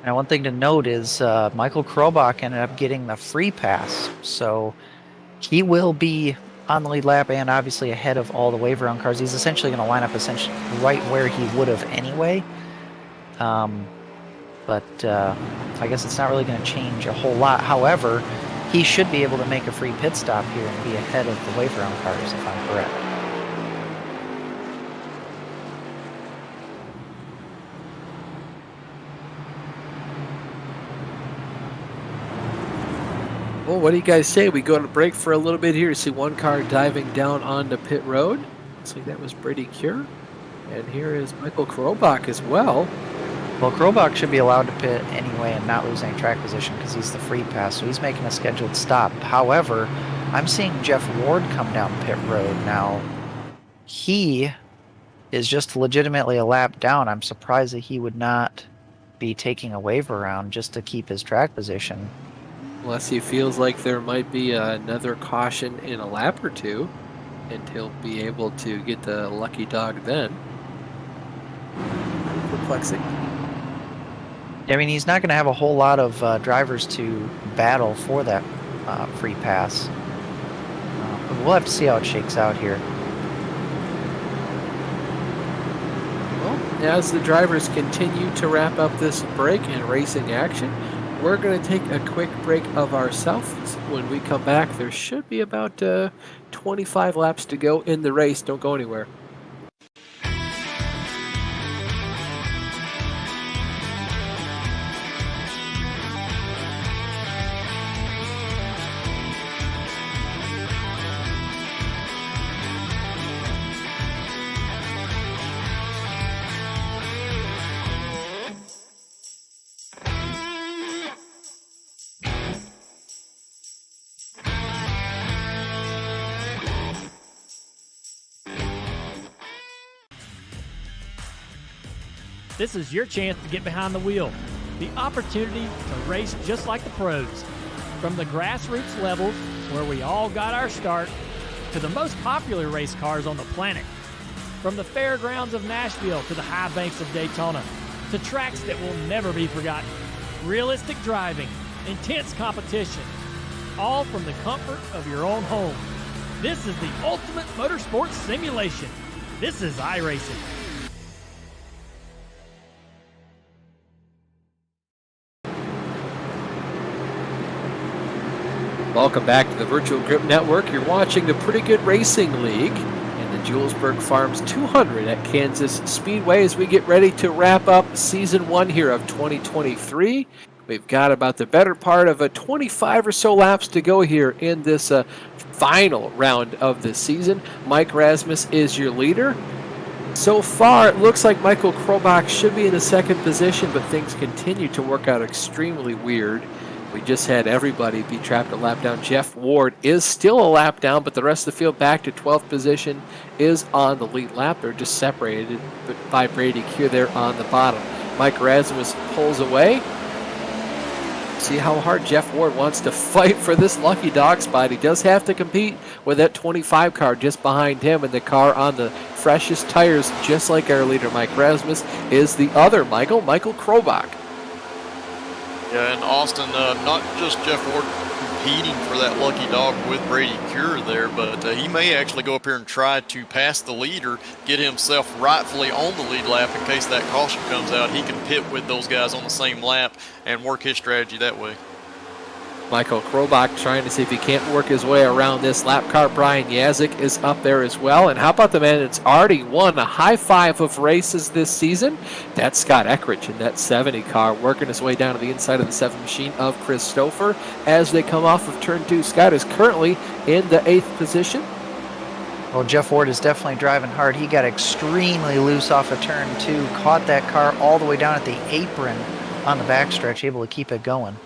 Now, one thing to note is Michael Krobach ended up getting the free pass. So he will be on the lead lap and obviously ahead of all the wave round cars. He's essentially going to line up right where he would have anyway. But I guess it's not really going to change a whole lot. However, he should be able to make a free pit stop here and be ahead of the wave round cars, if I'm correct. Well, what do you guys say? We go to break for a little bit here. You see one car diving down onto pit road. Looks like that was Brady Cure. And here is Michael Krobach as well. Well, Krobach should be allowed to pit anyway and not lose any track position because he's the free pass, so he's making a scheduled stop. However, I'm seeing Jeff Ward come down pit road now. He is just legitimately a lap down. I'm surprised that he would not be taking a wave around just to keep his track position. Unless he feels like there might be another caution in a lap or two, and he'll be able to get the lucky dog then. Perplexing. I mean, he's not going to have a whole lot of drivers to battle for that free pass. But we'll have to see how it shakes out here. Well, as the drivers continue to wrap up this break in racing action, we're going to take a quick break of ourselves. When we come back, there should be about 25 laps to go in the race. Don't go anywhere. This is your chance to get behind the wheel. The opportunity to race just like the pros. From the grassroots levels, where we all got our start, to the most popular race cars on the planet. From the fairgrounds of Nashville to the high banks of Daytona, to tracks that will never be forgotten. Realistic driving, intense competition, all from the comfort of your own home. This is the ultimate motorsports simulation. This is iRacing. Welcome back to the Virtual Grip Network. You're watching the Pretty Good Racing League and the Julesburg Farms 200 at Kansas Speedway as we get ready to wrap up Season 1 here of 2023. We've got about the better part of 25 or so laps to go here in this final round of the season. Mike Rasmus is your leader. So far, it looks like Michael Krobach should be in the second position, but things continue to work out extremely weird. We just had everybody be trapped a lap down. Jeff Ward is still a lap down, but the rest of the field back to 12th position is on the lead lap. They're just separated by Brady Cure there on the bottom. Mike Rasmus pulls away. See how hard Jeff Ward wants to fight for this lucky dog spot. He does have to compete with that 25 car just behind him, and the car on the freshest tires, just like our leader Mike Rasmus, is the other Michael Krobach. Yeah, and Austin, not just Jeff Ward competing for that lucky dog with Brady Cure there, but he may actually go up here and try to pass the leader, get himself rightfully on the lead lap in case that caution comes out. He can pit with those guys on the same lap and work his strategy that way. Michael Krobach trying to see if he can't work his way around this lap car. Brian Yazik is up there as well. And how about the man that's already won a high five of races this season? That's Scott Eckridge in that 70 car, working his way down to the inside of the 7 machine of Chris Stouffer as they come off of turn 2. Scott is currently in the 8th position. Well, Jeff Ward is definitely driving hard. He got extremely loose off of turn 2, caught that car all the way down at the apron on the backstretch, able to keep it going.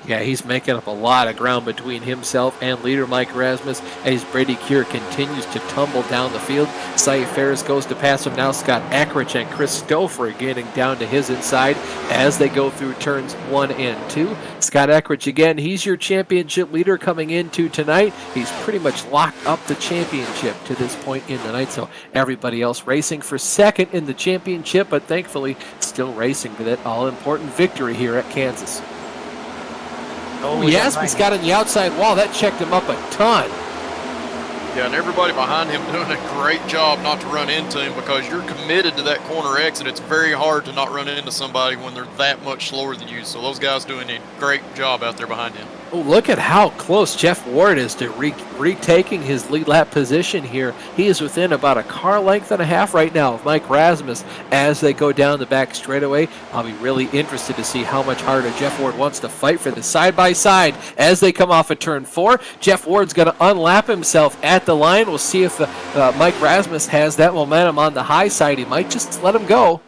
Yeah, he's making up a lot of ground between himself and leader Mike Rasmus as Brady Cure continues to tumble down the field. Cy Ferris goes to pass him now. Scott Eckridge and Chris Stouffer getting down to his inside as they go through turns 1 and 2. Scott Eckridge, again, he's your championship leader coming into tonight. He's pretty much locked up the championship to this point in the night, so everybody else racing for second in the championship, but thankfully still racing for that all-important victory here at Kansas. Oh, Yasmin's got on the outside wall. That checked him up a ton. Yeah, and everybody behind him doing a great job not to run into him because you're committed to that corner exit. It's very hard to not run into somebody when they're that much slower than you. So those guys doing a great job out there behind him. Oh, look at how close Jeff Ward is to retaking his lead lap position here. He is within about a car length and a half right now of Mike Rasmus as they go down the back straightaway. I'll be really interested to see how much harder Jeff Ward wants to fight for the side-by-side as they come off of turn 4. Jeff Ward's going to unlap himself at at the line. We'll see if Mike Rasmus has that momentum on the high side. He might just let him go.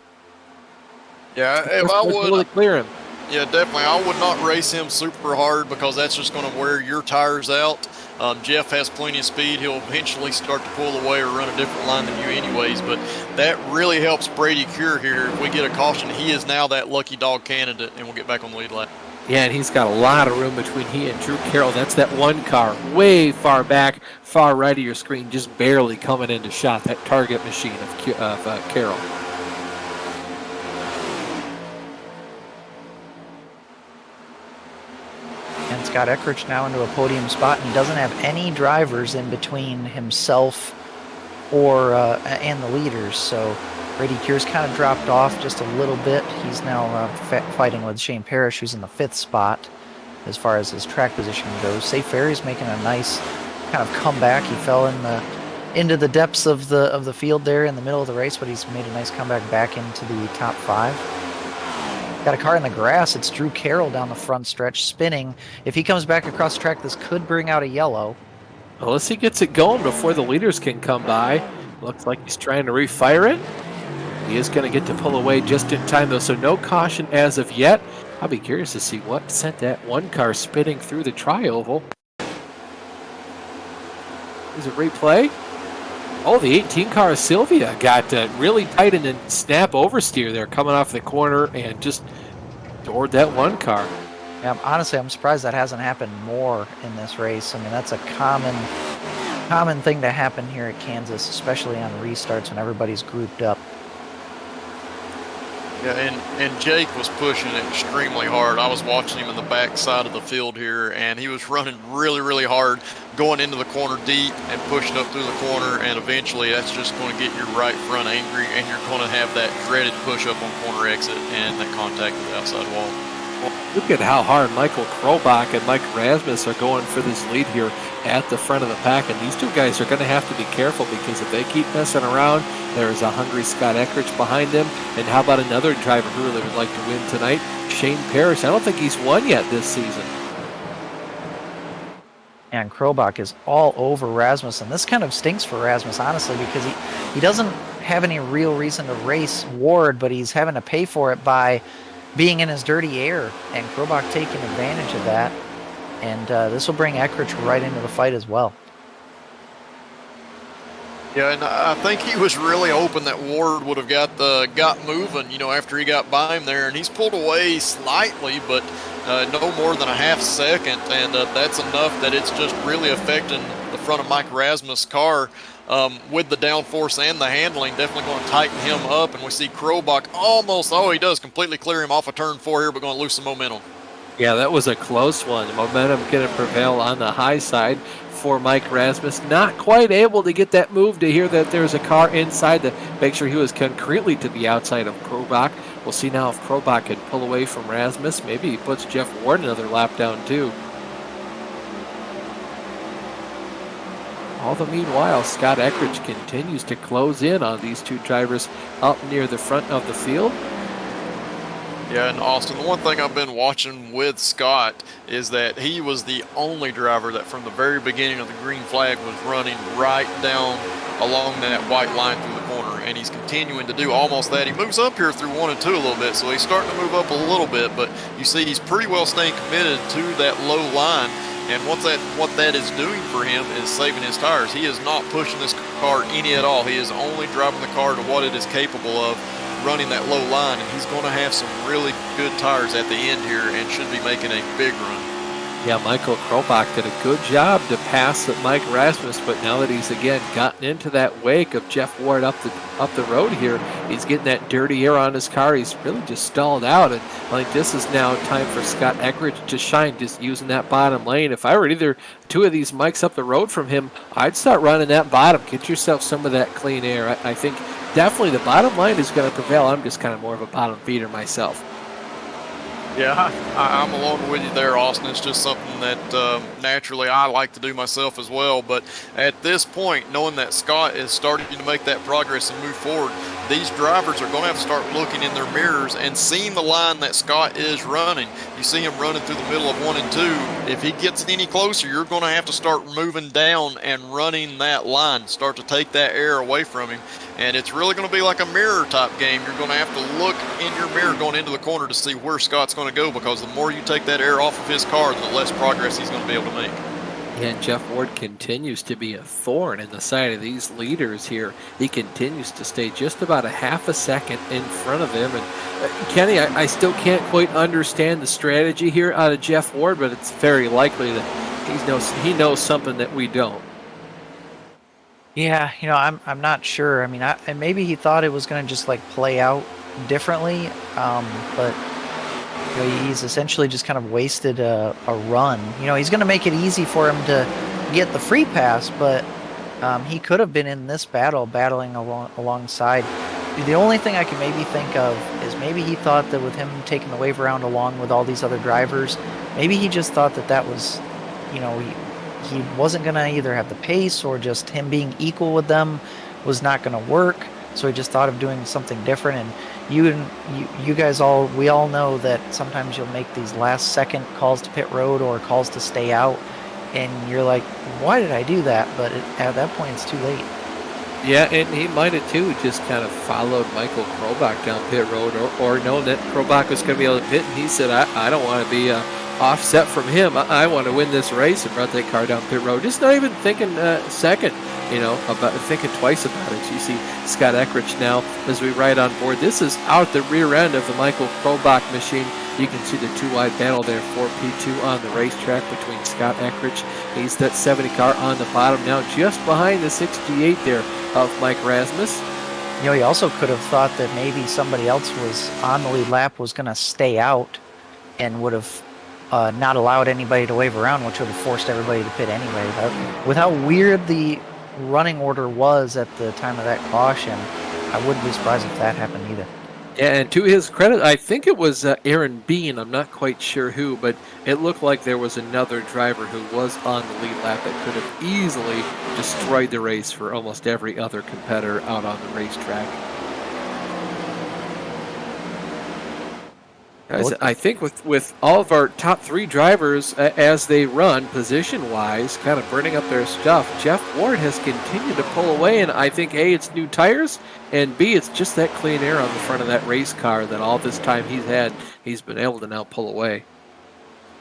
Yeah, if I would really clear him. Yeah, definitely. I would not race him super hard because that's just going to wear your tires out. Jeff has plenty of speed. He'll eventually start to pull away or run a different line than you anyways, but that really helps Brady Cure here. If we get a caution, he is now that lucky dog candidate, and we'll get back on the lead lap. Yeah, and he's got a lot of room between he and Drew Carroll. That's that one car way far back, far right of your screen, just barely coming into shot, that target machine of Carroll. And Scott Eckrich now into a podium spot, and he doesn't have any drivers in between himself or and the leaders. So Brady Cure's kind of dropped off just a little bit. He's now fighting with Shane Parrish, who's in the 5th spot as far as his track position goes. Safe Ferry's making a nice kind of comeback. He fell into the depths of the field there in the middle of the race, but he's made a nice comeback back into the top 5. Got a car in the grass. It's Drew Carroll down the front stretch spinning. If he comes back across the track, this could bring out a yellow. Unless he gets it going before the leaders can come by. Looks like he's trying to refire it. He is going to get to pull away just in time, though, so no caution as of yet. I'll be curious to see what sent that one car spinning through the tri-oval. Is it replay? Oh, the 18 car of Sylvia got really tight and then snap oversteer there coming off the corner and just toward that one car. Yeah, honestly, I'm surprised that hasn't happened more in this race. I mean, that's a common thing to happen here at Kansas, especially on restarts when everybody's grouped up. Yeah, and Jake was pushing extremely hard. I was watching him in the back side of the field here, and he was running really, really hard, going into the corner deep and pushing up through the corner, and eventually that's just going to get your right front angry, and you're going to have that dreaded push up on corner exit and that contact with the outside wall. Look at how hard Michael Krobach and Mike Rasmus are going for this lead here at the front of the pack. And these two guys are going to have to be careful, because if they keep messing around, there's a hungry Scott Eckrich behind them. And how about another driver who really would like to win tonight? Shane Parrish. I don't think he's won yet this season. And Krobach is all over Rasmus. And this kind of stinks for Rasmus, honestly, because he doesn't have any real reason to race Ward, but he's having to pay for it by being in his dirty air, and Krobach taking advantage of that. And this will bring Eckrich right into the fight as well. Yeah, and I think he was really hoping that Ward would have got moving, after he got by him there, and he's pulled away slightly, but no more than a half second, and that's enough that it's just really affecting the front of Mike Rasmus' car. With the downforce and the handling, definitely going to tighten him up, and we see Krobach almost, he does completely clear him off of turn 4 here, but going to lose some momentum. Yeah, that was a close one. Momentum going to prevail on the high side for Mike Rasmus. Not quite able to get that move to hear that there's a car inside to make sure he was concretely to the outside of Krobach. We'll see now if Krobach can pull away from Rasmus. Maybe he puts Jeff Ward another lap down too. All the meanwhile, Scott Eckrich continues to close in on these two drivers up near the front of the field. Yeah, and Austin, the one thing I've been watching with Scott is that he was the only driver that from the very beginning of the green flag was running right down along that white line through the corner, and he's continuing to do almost that. He moves up here through 1 and 2 a little bit, so he's starting to move up a little bit, but you see he's pretty well staying committed to that low line. And what that is doing for him is saving his tires. He is not pushing this car any at all. He is only driving the car to what it is capable of, running that low line, and he's going to have some really good tires at the end here and should be making a big run. Yeah, Michael Krobach did a good job to pass at Mike Rasmus, but now that he's again gotten into that wake of Jeff Ward up the road here, he's getting that dirty air on his car. He's really just stalled out, and I think this is now time for Scott Eckrich to shine, just using that bottom lane. If I were either two of these Mikes up the road from him, I'd start running that bottom. Get yourself some of that clean air. I think definitely the bottom line is going to prevail. I'm just kind of more of a bottom feeder myself. Yeah, I'm along with you there, Austin. It's just something that naturally I like to do myself as well. But at this point, knowing that Scott is starting to make that progress and move forward, these drivers are going to have to start looking in their mirrors and seeing the line that Scott is running. You see him running through the middle of 1 and 2. If he gets any closer, you're going to have to start moving down and running that line, start to take that air away from him. And it's really going to be like a mirror type game. You're going to have to look in your mirror going into the corner to see where Scott's going to go, because the more you take that air off of his car, the less progress he's going to be able to make. And Jeff Ward continues to be a thorn in the side of these leaders here. He continues to stay just about a half a second in front of him. And Kenny, I still can't quite understand the strategy here out of Jeff Ward, but it's very likely that he knows something that we don't. Yeah, I'm not sure. I mean, and maybe he thought it was going to just like play out differently, but he's essentially just kind of wasted a run. He's going to make it easy for him to get the free pass, but he could have been in this battling alongside. The only thing I can maybe think of is maybe he thought that with him taking the wave around along with all these other drivers, maybe he just thought that was, he wasn't going to either have the pace, or just him being equal with them was not going to work. So he just thought of doing something different. And you guys we all know that sometimes you'll make these last second calls to pit road or calls to stay out, and you're like, why did I do that? But at that point, it's too late. Yeah, and he might have too just kind of followed Michael Krobach down pit road, or known that Krobach was going to be able to pit, and he said, I don't want to be offset from him. I want to win this race, and brought that car down pit road. Just not even thinking second, about thinking twice about it. You see Scott Eckrich now as we ride on board. This is out the rear end of the Michael Krobach machine. You can see the two-wide battle there for P2 on the racetrack between Scott Eckrich. He's that 70 car on the bottom now, just behind the 68 there of Mike Rasmus. He also could have thought that maybe somebody else was on the lead lap, was going to stay out, and would have not allowed anybody to wave around, which would have forced everybody to pit anyway. With how weird the running order was at the time of that caution, I wouldn't be surprised if that happened either. And to his credit, I think it was Aaron Bean. I'm not quite sure who, but it looked like there was another driver who was on the lead lap that could have easily destroyed the race for almost every other competitor out on the racetrack. Guys, I think with all of our top three drivers as they run, position-wise, kind of burning up their stuff, Jeff Ward has continued to pull away, and I think, A, it's new tires, and B, it's just that clean air on the front of that race car that all this time he's been able to now pull away.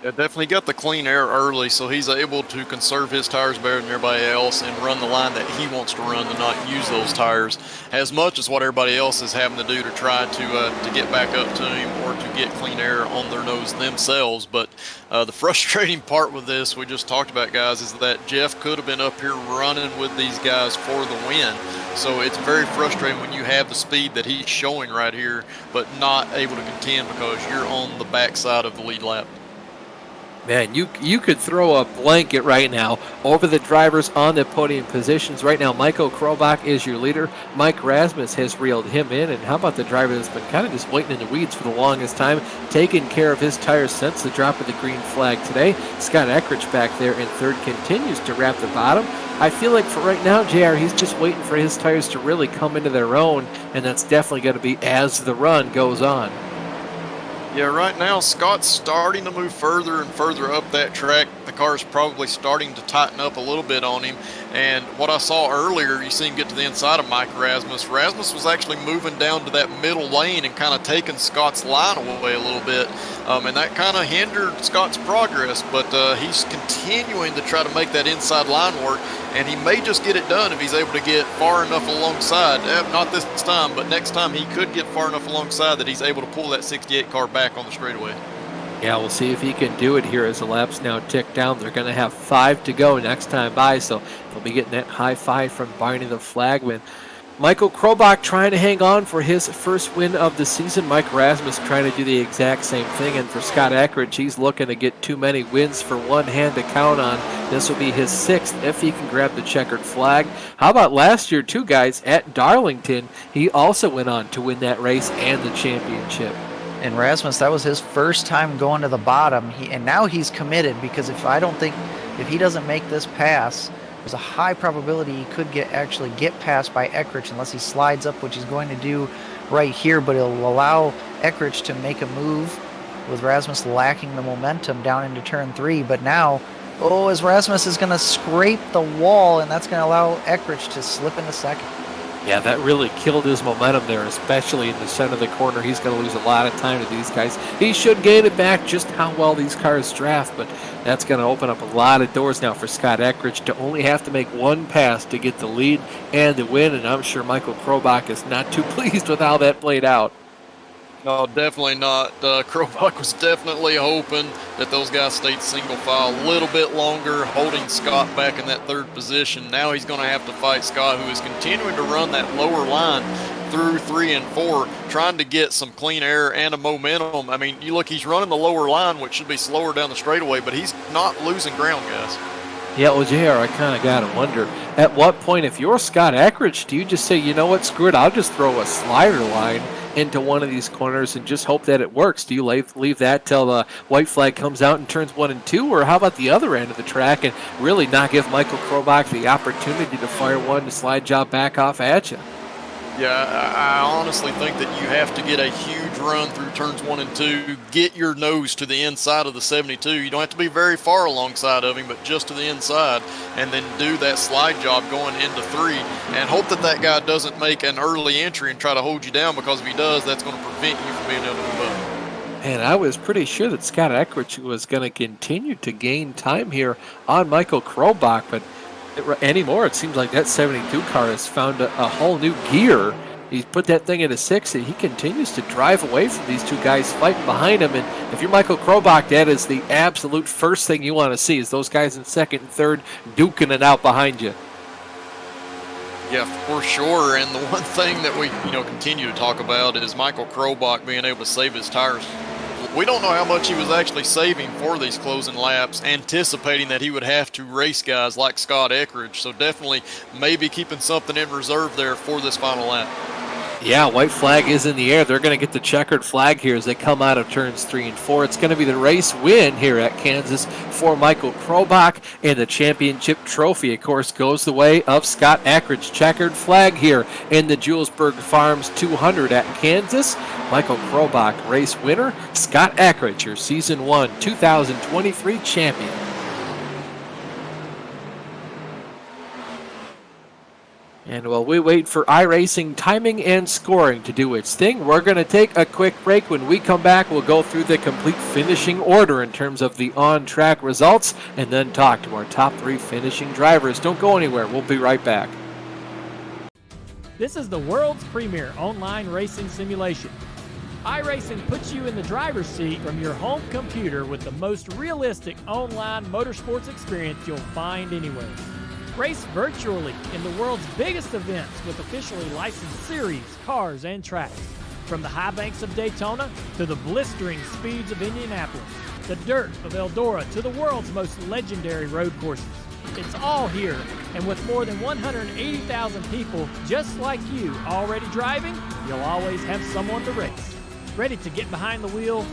Yeah, definitely got the clean air early, so he's able to conserve his tires better than everybody else and run the line that he wants to run, to not use those tires as much as what everybody else is having to do to try to get back up to him or to get clean air on their nose themselves. But the frustrating part with this, we just talked about, guys, is that Jeff could have been up here running with these guys for the win. So it's very frustrating when you have the speed that he's showing right here, but not able to contend because you're on the backside of the lead lap. Man, you could throw a blanket right now over the drivers on the podium positions. Right now, Michael Krobach is your leader. Mike Rasmus has reeled him in. And how about the driver that's been kind of just waiting in the weeds for the longest time, taking care of his tires since the drop of the green flag today? Scott Eckrich back there in third continues to wrap the bottom. I feel like for right now, JR, he's just waiting for his tires to really come into their own, and that's definitely going to be as the run goes on. Yeah, right now Scott's starting to move further and further up that track. The car's probably starting to tighten up a little bit on him. And what I saw earlier, you see him get to the inside of Mike Rasmus. Rasmus was actually moving down to that middle lane and kind of taking Scott's line away a little bit. And that kind of hindered Scott's progress. But he's continuing to try to make that inside line work. And he may just get it done if he's able to get far enough alongside. Not this time, but next time he could get far enough alongside that he's able to pull that 68 car back on the straightaway. Yeah, we'll see if he can do it here as the laps now tick down. They're going to have 5 to go next time by, so they'll be getting that high five from Barney the flagman. Michael Krobach trying to hang on for his first win of the season. Mike Rasmus trying to do the exact same thing. And for Scott Eckrich, he's looking to get too many wins for one hand to count on. This will be his 6th if he can grab the checkered flag. How about last year, too, guys, at Darlington? He also went on to win that race and the championship. And Rasmus, that was his first time going to the bottom. And now he's committed, because if he doesn't make this pass, there's a high probability he could actually get passed by Eckrich unless he slides up, which he's going to do right here. But it'll allow Eckrich to make a move with Rasmus lacking the momentum down into turn 3. But now, as Rasmus is going to scrape the wall, and that's going to allow Eckrich to slip into second. Yeah, that really killed his momentum there, especially in the center of the corner. He's going to lose a lot of time to these guys. He should gain it back, just how well these cars draft, but that's going to open up a lot of doors now for Scott Eckrich to only have to make one pass to get the lead and the win, and I'm sure Michael Krobach is not too pleased with how that played out. No, definitely not. Krobach was definitely hoping that those guys stayed single file a little bit longer, holding Scott back in that 3rd position. Now he's going to have to fight Scott, who is continuing to run that lower line through 3 and 4, trying to get some clean air and a momentum. I mean, you look, he's running the lower line, which should be slower down the straightaway, but he's not losing ground, guys. Yeah, well, JR, I kind of got to wonder, at what point, if you're Scott Eckrich, do you just say, you know what, screw it, I'll just throw a slider line into one of these corners and just hope that it works? Do you leave that till the white flag comes out in turns 1 and 2, or how about the other end of the track and really not give Michael Krobach the opportunity to fire one to slide job back off at you? Yeah, I honestly think that you have to get a huge run through turns 1 and 2, get your nose to the inside of the 72. You don't have to be very far alongside of him, but just to the inside, and then do that slide job going into 3, and hope that that guy doesn't make an early entry and try to hold you down, because if he does, that's going to prevent you from being able to move up. And I was pretty sure that Scott Eckrich was going to continue to gain time here on Michael Krobach, but anymore, it seems like that 72 car has found a whole new gear. He's put that thing into 6, and he continues to drive away from these two guys fighting behind him. And if you're Michael Krobach, that is the absolute first thing you want to see, is those guys in 2nd and 3rd duking it out behind you. Yeah, for sure. And the one thing that we continue to talk about is Michael Krobach being able to save his tires. We don't know how much he was actually saving for these closing laps, anticipating that he would have to race guys like Scott Eckrich. So definitely maybe keeping something in reserve there for this final lap. Yeah, white flag is in the air. They're going to get the checkered flag here as they come out of turns 3 and 4. It's going to be the race win here at Kansas for Michael Krobach, and the championship trophy, of course, goes the way of Scott Eckrich. Checkered flag here in the Julesburg Farms 200 at Kansas. Michael Krobach, race winner. Scott Eckrich, your Season 1 2023 champion. And while we wait for iRacing timing and scoring to do its thing, we're going to take a quick break. When we come back, we'll go through the complete finishing order in terms of the on-track results, and then talk to our top 3 finishing drivers. Don't go anywhere. We'll be right back. This is the world's premier online racing simulation. iRacing puts you in the driver's seat from your home computer with the most realistic online motorsports experience you'll find anywhere. Race virtually in the world's biggest events with officially licensed series, cars, and tracks. From the high banks of Daytona to the blistering speeds of Indianapolis, the dirt of Eldora to the world's most legendary road courses. It's all here, and with more than 180,000 people just like you already driving, you'll always have someone to race. Ready to get behind the wheel?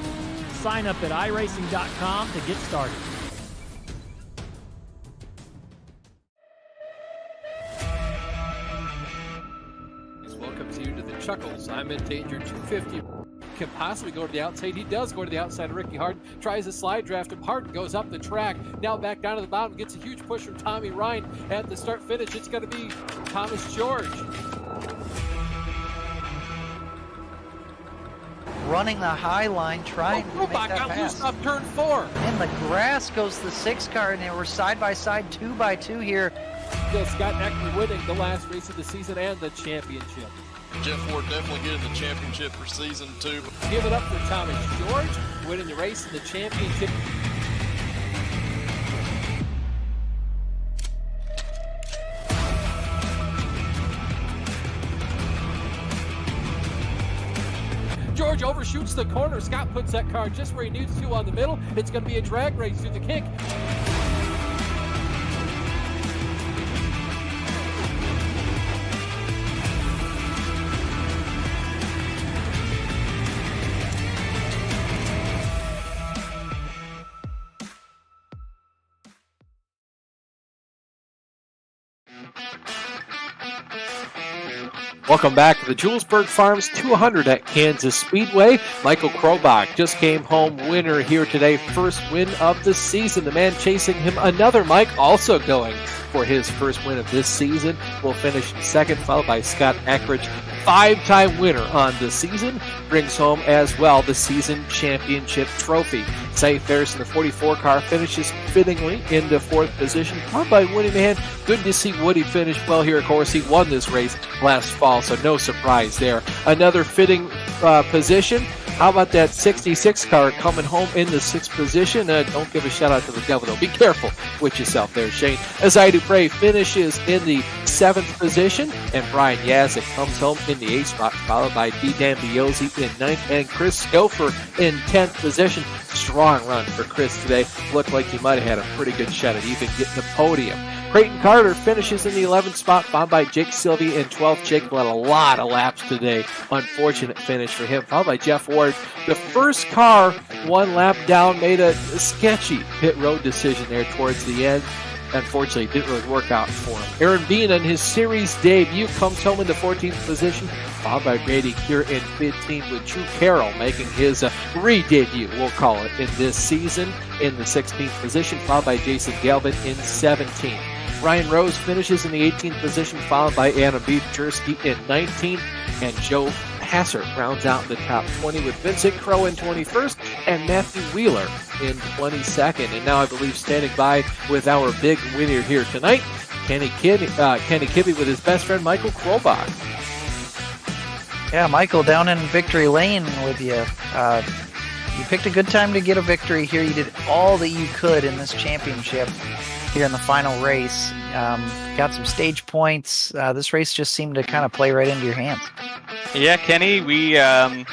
Sign up at iRacing.com to get started. Welcomes you to the Chuckles. I'm in danger 250. Can possibly go to the outside. He does go to the outside of Ricky Harden. Tries a slide draft him. Harden goes up the track. Now back down to the bottom. Gets a huge push from Tommy Ryan at the start finish. It's going to be Thomas George. Running the high line, trying to make that got pass. loose off turn 4. In the grass goes the 6 car, and they were side by side, 2 by 2 here. Scott Eckrich winning the last race of the season and the championship. Jeff Ford definitely getting the championship for Season 2. Give it up for Thomas George, winning the race and the championship. George overshoots the corner. Scott puts that car just where he needs to on the middle. It's going to be a drag race through the kick. Welcome back to the Julesburg Farms 200 at Kansas Speedway. Michael Krobach just came home winner here today. First win of the season. The man chasing him, another Mike, also going for his first win of this season. Will finish second, followed by Scott Eckridge. 5-time winner on the season. Brings home as well the season championship trophy. Cy Ferris in the 44 car finishes fittingly into fourth position. Followed by Woody Mahan. Good to see Woody finish well here. Of course, he won this race last fall, so no surprise there. Another fitting position. How about that 66 car coming home in the 6th position? Don't give a shout out to the devil, though. Be careful with yourself there, Shane. Azai Dupre finishes in the 7th position, and Brian Yazik comes home in the 8th spot, followed by D. Dan Biozzi in 9th, and Chris Stouffer in 10th position. Strong run for Chris today. Looked like he might have had a pretty good shot at even getting the podium. Creighton Carter finishes in the 11th spot, followed by Jake Sylvia in 12th. Jake led a lot of laps today. Unfortunate finish for him, followed by Jeff Ward. The first car, one lap down, made a sketchy pit road decision there towards the end. Unfortunately, it didn't really work out for him. Aaron Bean in his series debut comes home in the 14th position, followed by Grady Keir in 15th, with Drew Carroll making his re-debut, we'll call it, in this season in the 16th position, followed by Jason Galvin in 17th. Ryan Rose finishes in the 18th position, followed by Anna Beachersky in 19th, and Joe Passer rounds out the top 20 with Vincent Crow in 21st and Matthew Wheeler in 22nd. And now I believe standing by with our big winner here tonight, Kenny Kibbe with his best friend Michael Krobach. Yeah, Michael, down in victory lane with you. You picked a good time to get a victory here. You did all that you could in this championship here in the final race. Got some stage points. This race just seemed to kind of play right into your hands. Yeah, Kenny, we had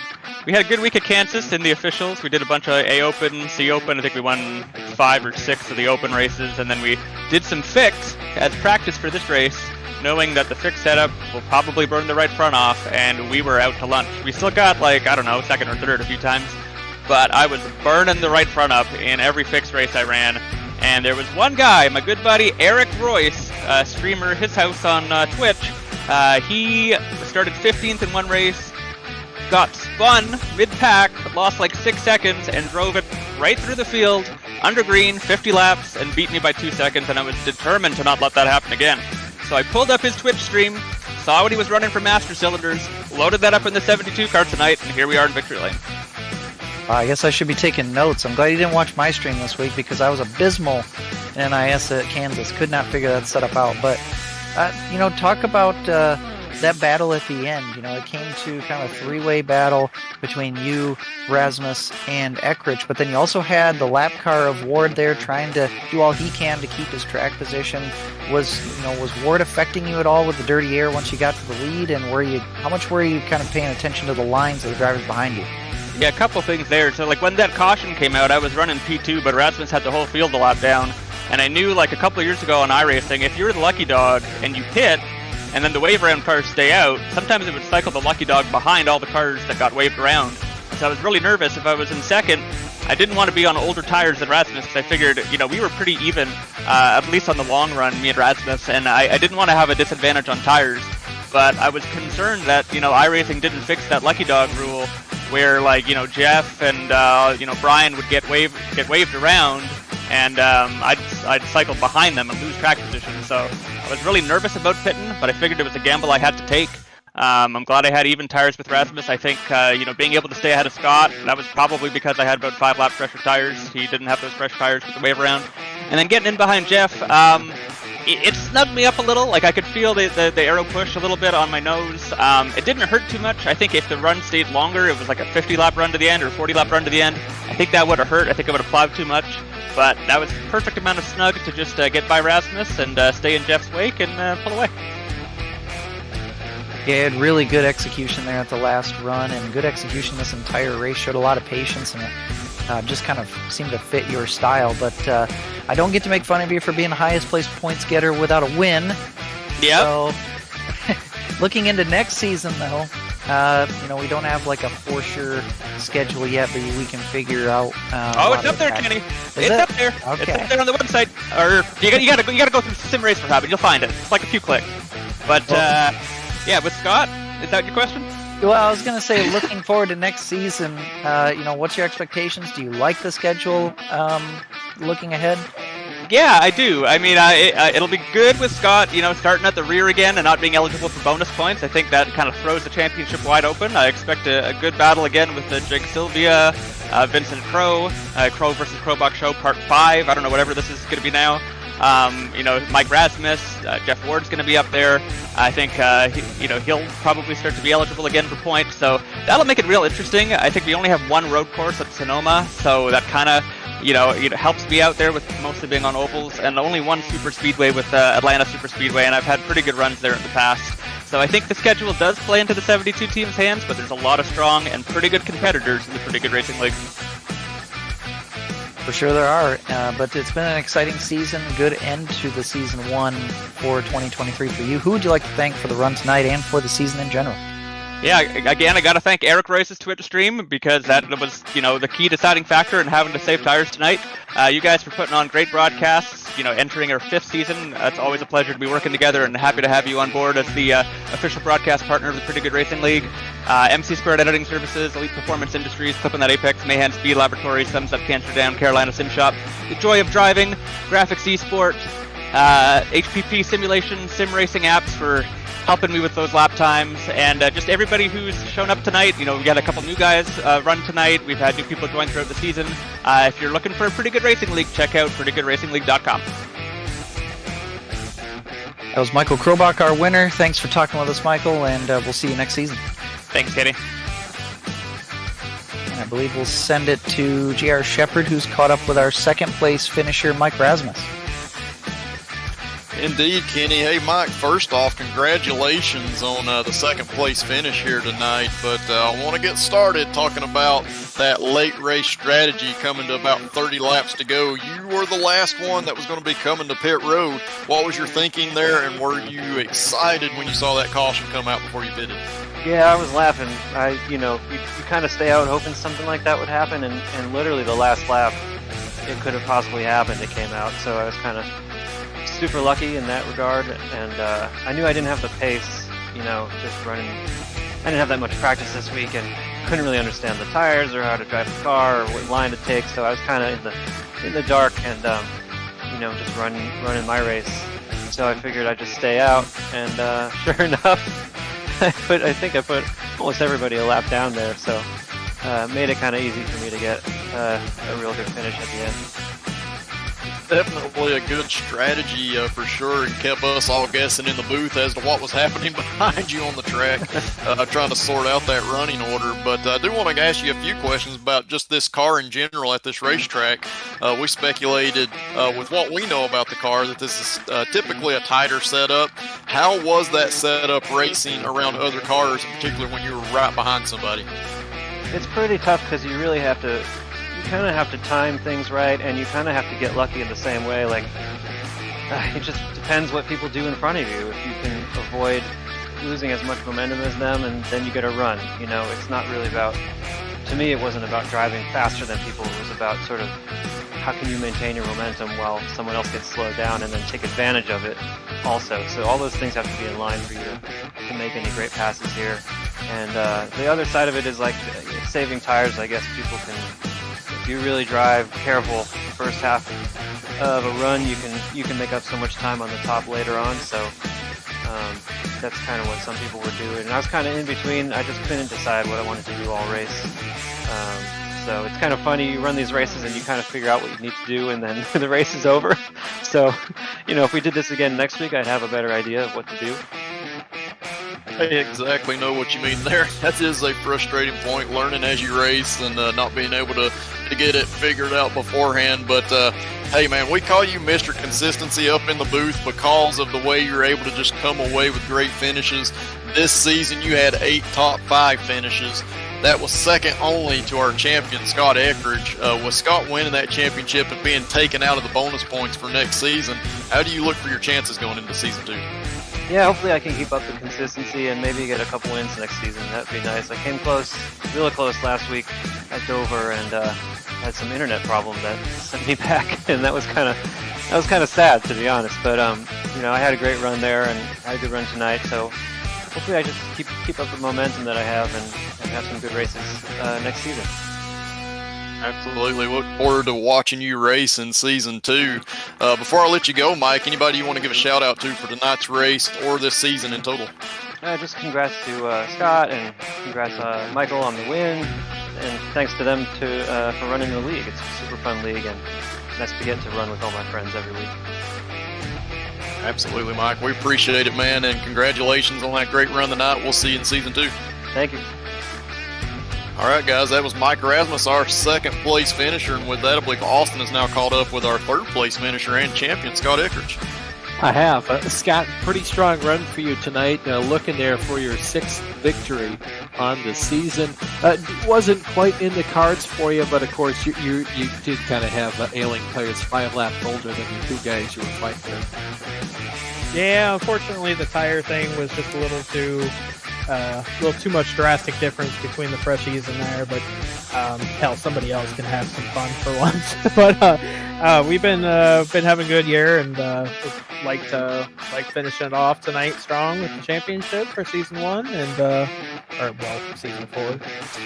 a good week at Kansas in the officials. We did a bunch of A Open, C Open. I think we won 5 or 6 of the open races, and then we did some fix as practice for this race, knowing that the fix setup will probably burn the right front off, and we were out to lunch. We still got, second or third a few times, but I was burning the right front up in every fixed race I ran. And there was one guy, my good buddy Eric Royce, streamer, his house on Twitch. He started 15th in one race, got spun mid-pack, but lost like 6 seconds, and drove it right through the field, under green, 50 laps, and beat me by 2 seconds, and I was determined to not let that happen again. So I pulled up his Twitch stream, saw what he was running for Master Cylinders, loaded that up in the 72 car tonight, and here we are in victory lane. I guess I should be taking notes. I'm glad you didn't watch my stream this week because I was abysmal in NIS at Kansas. Could not figure that setup out. But, talk about that battle at the end. It came to kind of a 3-way battle between you, Rasmus, and Eckridge. But then you also had the lap car of Ward there trying to do all he can to keep his track position. Was Ward affecting you at all with the dirty air once you got to the lead? And how much were you kind of paying attention to the lines of the drivers behind you? Yeah, a couple things there. So, when that caution came out, I was running P2, but Rasmus had the whole field a lap down. And I knew, a couple of years ago on iRacing, if you're the lucky dog and you pit, and then the wave around cars stay out, sometimes it would cycle the lucky dog behind all the cars that got waved around. So I was really nervous. If I was in second, I didn't want to be on older tires than Rasmus, because I figured, we were pretty even, at least on the long run, me and Rasmus, and I didn't want to have a disadvantage on tires. But I was concerned that, iRacing didn't fix that lucky dog rule, where Jeff and Brian would get waved around, and I'd cycle behind them and lose track position. So I was really nervous about pitting, but I figured it was a gamble I had to take. I'm glad I had even tires with Rasmus. I think being able to stay ahead of Scott, that was probably because I had about 5 lap fresher tires. He didn't have those fresh tires with the wave around. And then getting in behind Jeff, it snugged me up a little. I could feel the aero push a little bit on my nose. It didn't hurt too much. I think if the run stayed longer, it was like a 50 lap run to the end or 40 lap run to the end, I think that would have hurt. I think I would have plowed too much. But that was the perfect amount of snug to just get by Rasmus and stay in Jeff's wake and pull away. Yeah, had really good execution there at the last run, and good execution this entire race. Showed a lot of patience, and it just kind of seemed to fit your style. But I don't get to make fun of you for being the highest placed points getter without a win. Yeah. So, looking into next season, though, we don't have a for sure schedule yet, but we can figure out. It's up there, Kenny. It's up there. Okay. It's up there on the website. Or you gotta go through Sim Racer Habit. You'll find it. It's like a few clicks. But yeah, with Scott, Is that your question? Well, I was going to say, looking forward to next season, what's your expectations? Do you like the schedule looking ahead? Yeah, I do. I mean, it'll be good with Scott, starting at the rear again and not being eligible for bonus points. I think that kind of throws the championship wide open. I expect a good battle again with Jake Sylvia, Vincent Crow, Crow versus Crowbach Show Part 5. I don't know, whatever this is going to be now. Mike Rasmus, Jeff Ward's going to be up there. I think, he'll probably start to be eligible again for points. So that'll make it real interesting. I think we only have one road course at Sonoma, so that kind of, it helps me out there with mostly being on ovals, and only one super speedway with Atlanta Super Speedway, and I've had pretty good runs there in the past. So I think the schedule does play into the 72 teams' hands, but there's a lot of strong and pretty good competitors in the Pretty Good Racing League. For sure there are, but it's been an exciting season, good end to the season 1 for 2023 for you. Who would you like to thank for the run tonight and for the season in general? Yeah, again, I got to thank Eric Royce's Twitch stream, because that was, the key deciding factor in having to save tires tonight. You guys for putting on great broadcasts, entering our 5th season. It's always a pleasure to be working together, and happy to have you on board as the official broadcast partner of the Pretty Good Racing League. MC Squared Editing Services, Elite Performance Industries, Clipping That Apex, Mayhem Speed Laboratories, Thumbs Up Cancer Down, Carolina Sim Shop, The Joy of Driving, Graphics Esport, HPP Simulation, Sim Racing Apps for helping me with those lap times, and just everybody who's shown up tonight. We got a couple new guys run tonight. We've had new people join throughout the season. If you're looking for a Pretty Good Racing League, check out prettygoodracingleague.com. That was Michael Crowbach, our winner. Thanks for talking with us, Michael, and we'll see you next season. Thanks, Katie. And I believe we'll send it to J.R. Shepard, who's caught up with our second place finisher, Mike Rasmus. Indeed, Kenny. Hey, Mike, first off, congratulations on the second place finish here tonight. But I want to get started talking about that late race strategy coming to about 30 laps to go. You were the last one that was going to be coming to pit road. What was your thinking there, and were you excited when you saw that caution come out before you pitted? Yeah, I was laughing. You kind of stay out hoping something like that would happen, and literally the last lap, it could have possibly happened. It came out, so I was kind of super lucky in that regard, and I knew I didn't have the pace, just running. I didn't have that much practice this week, and couldn't really understand the tires or how to drive the car or what line to take, so I was kind of in the dark and just running my race. So I figured I'd just stay out, and sure enough, I think I put almost everybody a lap down there, so made it kind of easy for me to get a real good finish at the end. Definitely a good strategy for sure, and kept us all guessing in the booth as to what was happening behind you on the track, trying to sort out that running order. But I do want to ask you a few questions about just this car in general at this racetrack. We speculated with what we know about the car that this is typically a tighter setup. How was that setup racing around other cars, in particular when you were right behind somebody? It's pretty tough because you really have to. You kind of have to time things right, and you kind of have to get lucky in the same way. Like, it just depends what people do in front of you. If you can avoid losing as much momentum as them, and then you get a run. It's not really about. To me, it wasn't about driving faster than people. It was about sort of how can you maintain your momentum while someone else gets slowed down, and then take advantage of it also. So all those things have to be in line for you to make any great passes here. And the other side of it is like saving tires. I guess people can. If you really drive careful the first half of a run, you can make up so much time on the top later on. So that's kind of what some people were doing. And I was kind of in between. I just couldn't decide what I wanted to do all race. So it's kind of funny. You run these races and you kind of figure out what you need to do, and then the race is over. So, if we did this again next week, I'd have a better idea of what to do. I exactly know what you mean there. That is a frustrating point, learning as you race and not being able to get it figured out beforehand. But, hey, man, we call you Mr. Consistency up in the booth because of the way you're able to just come away with great finishes. This season you had 8 top 5 finishes. That was second only to our champion, Scott Eckridge. With Scott winning that championship and being taken out of the bonus points for next season, how do you look for your chances going into season 2? Yeah, hopefully I can keep up the consistency and maybe get a couple wins next season. That'd be nice. I came close, really close last week at Dover, and had some internet problem that sent me back, and that was kind of sad, to be honest. But I had a great run there and had a good run tonight, so hopefully I just keep up the momentum that I have and have some good races next season. Absolutely. Look forward to watching you race in season 2. Before I let you go, Mike, anybody you want to give a shout out to for tonight's race or this season in total? Just congrats to Scott and congrats Michael on the win, and thanks to them for running the league. It's a super fun league, and nice to get to run with all my friends every week. Absolutely, Mike. We appreciate it, man, and congratulations on that great run tonight. We'll see you in season 2. Thank you. All right, guys, that was Mike Rasmus, our second place finisher, and with that, I believe Austin is now caught up with our third place finisher and champion, Scott Eckridge. I have. Scott, pretty strong run for you tonight. Looking there for your 6th victory on the season. Wasn't quite in the cards for you, but of course you did kind of have ailing players 5 laps older than the 2 guys you were fighting with. Yeah, unfortunately the tire thing was just a little too much drastic difference between the freshies in there, but hell, somebody else can have some fun for once. But we've been having a good year, and like finishing it off tonight strong with the championship for season 1 and season 4,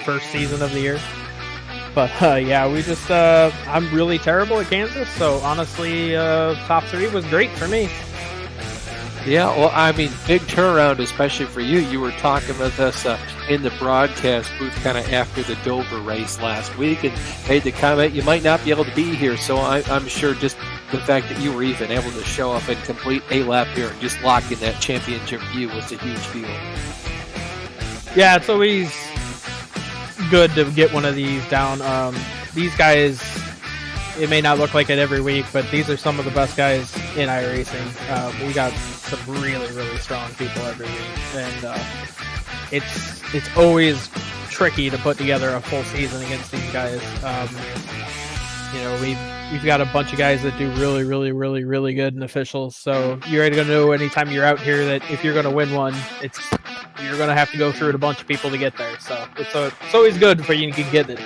first season of the year. But yeah, we just I'm really terrible at Kansas, so honestly, top 3 was great for me. Yeah, well, I mean, big turnaround, especially for you. You were talking with us in the broadcast booth kind of after the Dover race last week and made the comment you might not be able to be here. So I'm sure just the fact that you were even able to show up and complete a lap here and just lock in that championship view was a huge deal. Yeah, it's always good to get one of these down. These guys, it may not look like it every week, but these are some of the best guys in iRacing. We got some really, really strong people every week, and it's always tricky to put together a full season against these guys. We've got a bunch of guys that do really, really, really, really good in officials, so you're going to know anytime you're out here that if you're going to win one, you're going to have to go through a bunch of people to get there. So it's always good for you to get it.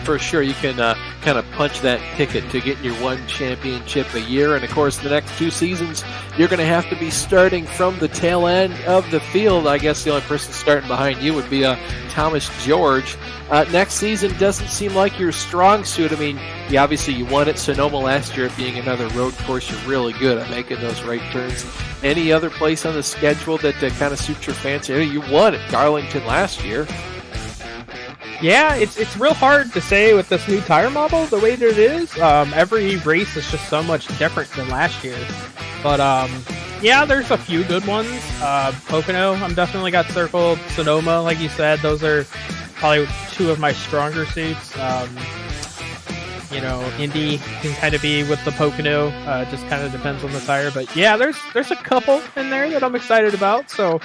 For sure, you can kind of punch that ticket to getting your one championship a year. And, of course, the next 2 seasons, you're going to have to be starting from the tail end of the field. I guess the only person starting behind you would be Thomas George. Next season doesn't seem like your strong suit. I mean, you won at Sonoma last year, being another road course. You're really good at making those right turns. Any other place on the schedule that kind of suits your fancy? You won at Darlington last year. Yeah, it's real hard to say with this new tire model, the way that it is. Every race is just so much different than last year. But, yeah, there's a few good ones. Pocono, I'm definitely got circled. Sonoma, like you said, those are probably 2 of my stronger suits. Indy can kind of be with the Pocono. Just kind of depends on the tire. But, yeah, there's a couple in there that I'm excited about. So,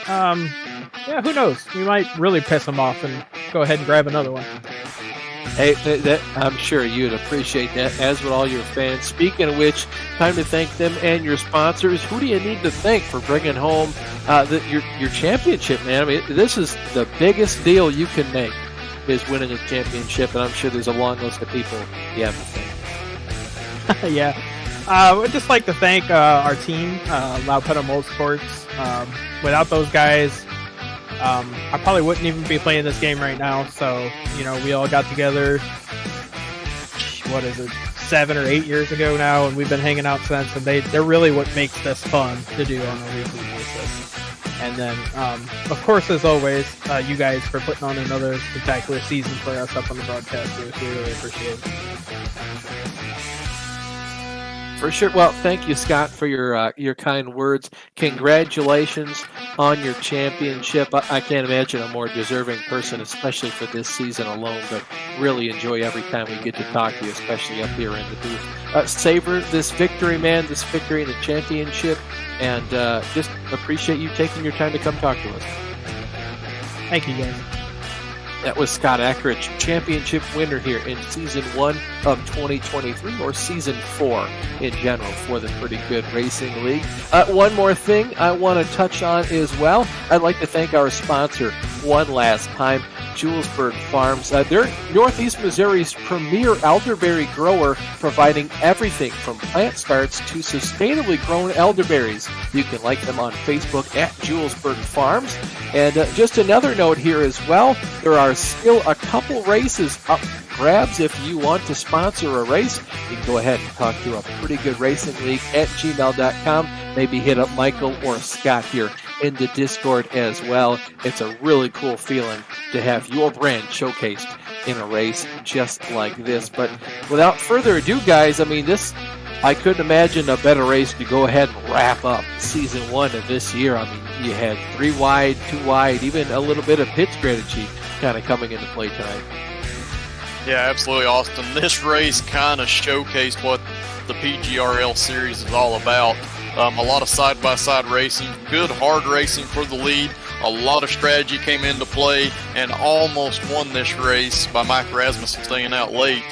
yeah, who knows? We might really piss them off and go ahead and grab another one. Hey, I'm sure you'd appreciate that, as would all your fans. Speaking of which, time to thank them and your sponsors. Who do you need to thank for bringing home your championship, man? I mean, this is the biggest deal you can make, is winning a championship, and I'm sure there's a long list of people you have to thank. Yeah. I would just like to thank our team, Loud Pedal Motorsports. Without those guys, I probably wouldn't even be playing this game right now. So, we all got together, 7 or 8 years ago now, and we've been hanging out since, and they're really what makes this fun to do on a weekly basis. And then, of course, as always, you guys for putting on another spectacular season for us up on the broadcast booth. We really appreciate it. For sure. Well, thank you, Scott, for your kind words. Congratulations on your championship. I can't imagine a more deserving person, especially for this season alone, but really enjoy every time we get to talk to you, especially up here in the booth. Savor this victory, man, this victory in the championship, and just appreciate you taking your time to come talk to us. Thank you, guys. That was Scott Eckridge, championship winner here in Season 1 of 2023, or Season 4 in general for the Pretty Good Racing League. One more thing I want to touch on as well. I'd like to thank our sponsor, one last time. Julesburg Farms. They're Northeast Missouri's premier elderberry grower, providing everything from plant starts to sustainably grown elderberries. You can like them on Facebook at Julesburg Farms. And just another note here as well, there are still a couple races up for grabs. If you want to sponsor a race, you can go ahead and talk to a Pretty Good Racing League at gmail.com. Maybe hit up Michael or Scott here in the Discord as well. It's a really cool feeling to have your brand showcased in a race just like this. But without further ado, guys, I mean, I couldn't imagine a better race to go ahead and wrap up season 1 of this year. I mean, you had 3 wide, 2 wide, even a little bit of pit strategy kind of coming into play tonight. Yeah, absolutely, Austin. This race kind of showcased what the PGRL series is all about. A lot of side-by-side racing, good hard racing for the lead. A lot of strategy came into play and almost won this race by Mike Rasmussen staying out late.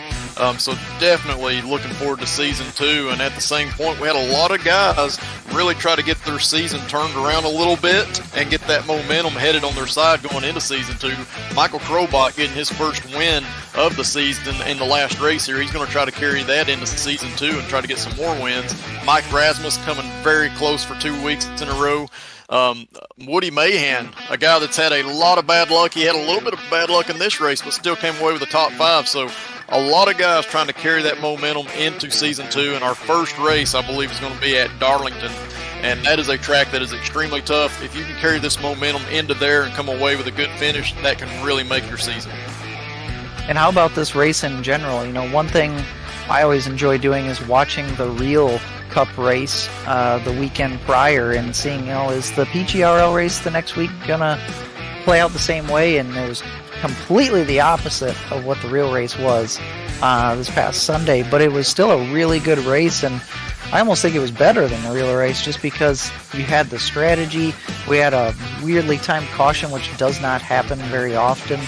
So definitely looking forward to season 2. And at the same point, we had a lot of guys really try to get their season turned around a little bit and get that momentum headed on their side going into season 2. Michael Krobach getting his first win of the season in the last race here. He's going to try to carry that into season 2 and try to get some more wins. Mike Rasmus coming very close for 2 weeks in a row. Woody Mahan, a guy that's had a lot of bad luck. He had a little bit of bad luck in this race, but still came away with the top 5. So a lot of guys trying to carry that momentum into season 2. And our first race, I believe, is going to be at Darlington. And that is a track that is extremely tough. If you can carry this momentum into there and come away with a good finish, that can really make your season. And how about this race in general? You know, one thing I always enjoy doing is watching the real Cup race the weekend prior and seeing, you know, is the PGRL race the next week gonna play out the same way? And it was completely the opposite of what the real race was this past Sunday, but it was still a really good race, and I almost think it was better than the real race just because you had the strategy. We had a weirdly timed caution, which does not happen very often,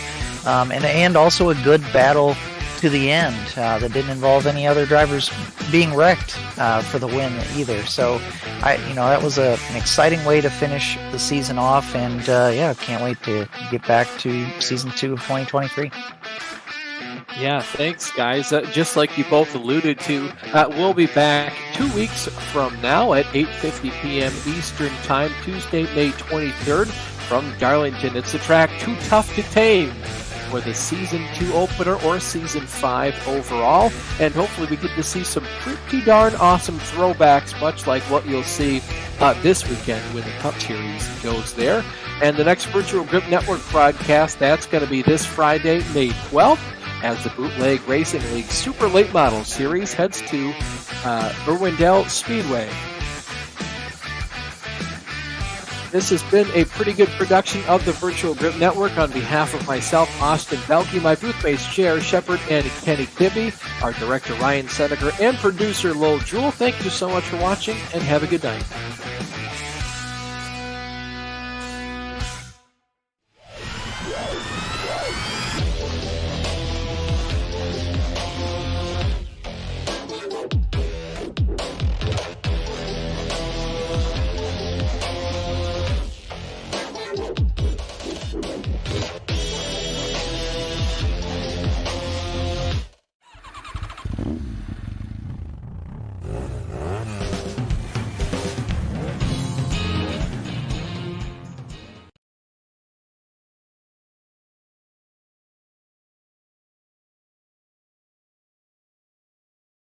and also a good battle to the end that didn't involve any other drivers being wrecked for the win either. So, that was an exciting way to finish the season off, and can't wait to get back to season 2 of 2023. Yeah, thanks, guys. Just like you both alluded to, we'll be back 2 weeks from now at 8:50 p.m. Eastern Time, Tuesday, May 23rd, from Darlington. It's the track Too Tough to Tame for the Season 2 opener or Season 5 overall. And hopefully we get to see some pretty darn awesome throwbacks, much like what you'll see this weekend when the Cup Series goes there. And the next Virtual Grip Network broadcast, that's going to be this Friday, May 12th, as the Bootleg Racing League Super Late Model Series heads to Irwindale Speedway. This has been a pretty good production of the Virtual Grip Network. On behalf of myself, Austin Belke, my booth-based Cher Shepard, and Kenny Kibbe, our director Ryan Seneker, and producer Lowell Jewell, thank you so much for watching, and have a good night.